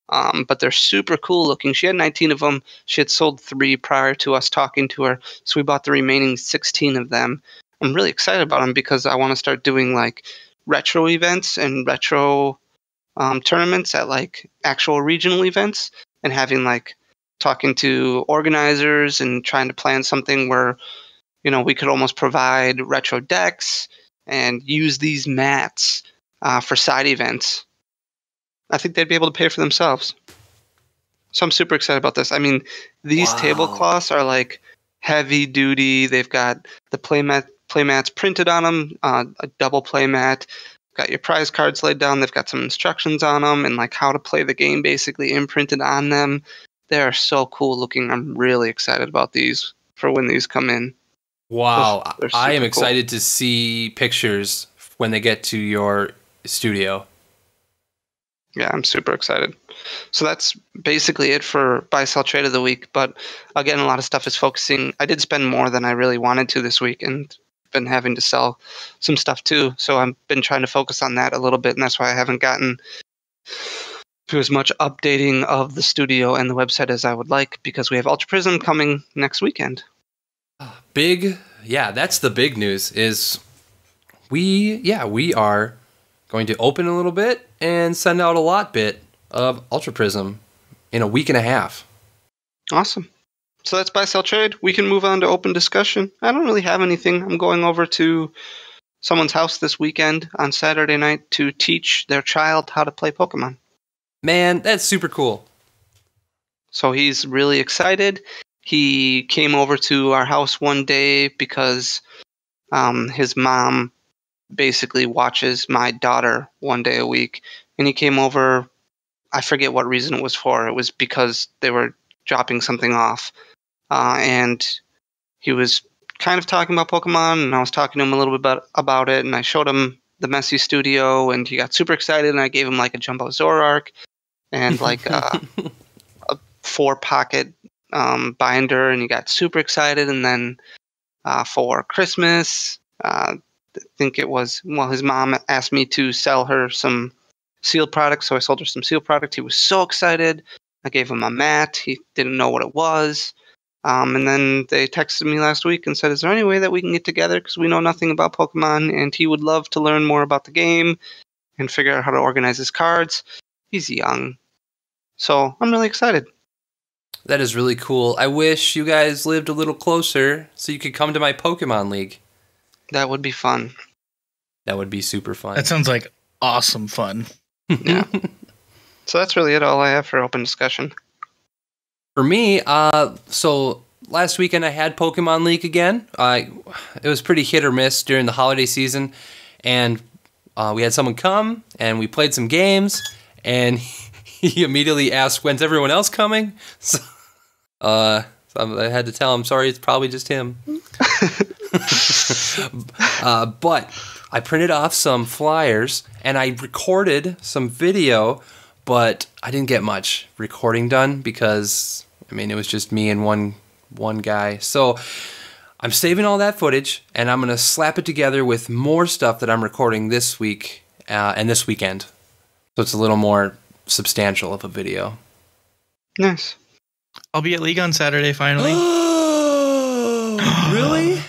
C: But they're super cool looking. She had 19 of them. She had sold 3 prior to us talking to her, so we bought the remaining 16 of them. I'm really excited about them because I want to start doing like retro events and retro... tournaments at like actual regional events and having like talking to organizers and trying to plan something where, you know, we could almost provide retro decks and use these mats for side events. I think they'd be able to pay for themselves. So I'm super excited about this. I mean, these tablecloths are like heavy duty. They've got the playmats printed on them, a double playmat. Got your prize cards laid down. They've got some instructions on them and like how to play the game basically imprinted on them. They are so cool looking. I'm really excited about these for when these come in.
B: Wow. I am excited to see pictures when they get to your studio.
C: Yeah, I'm super excited. So that's basically it for buy, sell, trade of the week. But again, a lot of stuff is focusing. I did spend more than I really wanted to this week and been having to sell some stuff too. So I've been trying to focus on that a little bit. And that's why I haven't gotten to as much updating of the studio and the website as I would like because we have Ultra Prism coming next weekend.
B: That's the big news is we are going to open a little bit and send out a lot bit of Ultra Prism in a week and a half.
C: Awesome. So that's buy, sell, trade. We can move on to open discussion. I don't really have anything. I'm going over to someone's house this weekend on Saturday night to teach their child how to play Pokemon.
B: Man, that's super cool.
C: So he's really excited. He came over to our house one day because his mom basically watches my daughter one day a week, and he came over. I forget what reason it was for. It was because they were dropping something off, and he was kind of talking about Pokemon, and I was talking to him a little bit about it, and I showed him the Messy Studio, and he got super excited, and I gave him like a Jumbo Zoroark and like a 4-pocket binder, and he got super excited. And then for Christmas, I think it was, well, his mom asked me to sell her some sealed products, so I sold her some sealed product. He was so excited. I gave him a mat. He didn't know what it was. And then they texted me last week and said, is there any way that we can get together? Because we know nothing about Pokemon, and he would love to learn more about the game and figure out how to organize his cards. He's young. So I'm really excited.
B: That is really cool. I wish you guys lived a little closer so you could come to my Pokemon League.
C: That would be fun.
B: That would be super fun.
A: That sounds like awesome fun.
C: Yeah. So that's really it. All I have for open discussion.
B: For me, so last weekend I had Pokemon League again. It was pretty hit or miss during the holiday season, and we had someone come and we played some games, and he immediately asked, "When's everyone else coming?" So, I had to tell him, "Sorry, it's probably just him." But I printed off some flyers and I recorded some video, but I didn't get much recording done because, I mean, it was just me and one guy. So I'm saving all that footage and I'm going to slap it together with more stuff that I'm recording this week and this weekend. So it's a little more substantial of a video.
C: Nice.
A: I'll be at League on Saturday finally.
B: Really?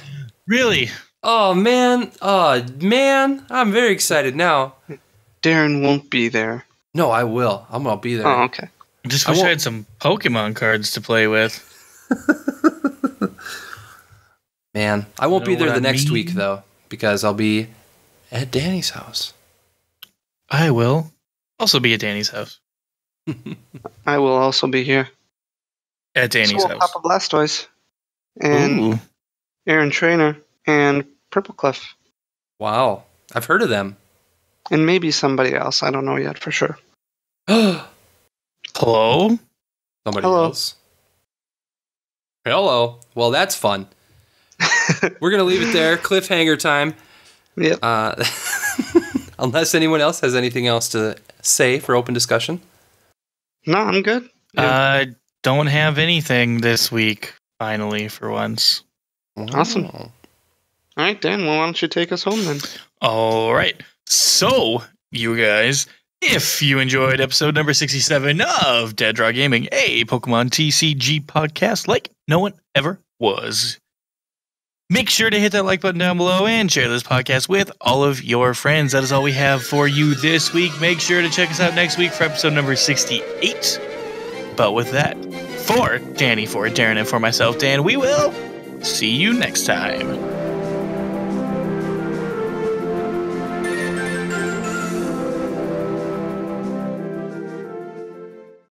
A: Really?
B: Oh, man. I'm very excited now.
C: Darren won't be there.
B: No, I will. I'll be there.
C: Oh, okay.
A: I just wish I had some Pokemon cards to play with.
B: Man, I won't be
A: Know
B: there
A: what
B: the
A: I
B: next
A: mean?
B: week, though, because I'll be at Danny's house.
A: I will also be at Danny's house.
C: I will also be here.
A: At Danny's
C: So will
A: house.
C: Papa Blastoise and
A: Ooh.
C: Aaron Trainer and Purple Cliff
B: Wow. I've heard of them.
C: and maybe somebody else. I don't know yet for sure.
B: Somebody
A: Hello?
C: Hello.
B: else. Hello. Well, that's fun. We're going to leave it there. Cliffhanger time.
C: Yep.
B: Unless anyone else has anything else to say for open discussion.
C: No, I'm good.
A: I don't have anything this week, finally, for once.
C: Awesome. All right, Dan. Well, why don't you take us home then?
A: All right. So, you guys, if you enjoyed episode number 67 of Dead Draw Gaming, a Pokemon TCG podcast like no one ever was, make sure to hit that like button down below and share this podcast with all of your friends. That is all we have for you this week. Make sure to check us out next week for episode number 68. But with that, for Danny, for Darren, and for myself, Dan, we will see you next time.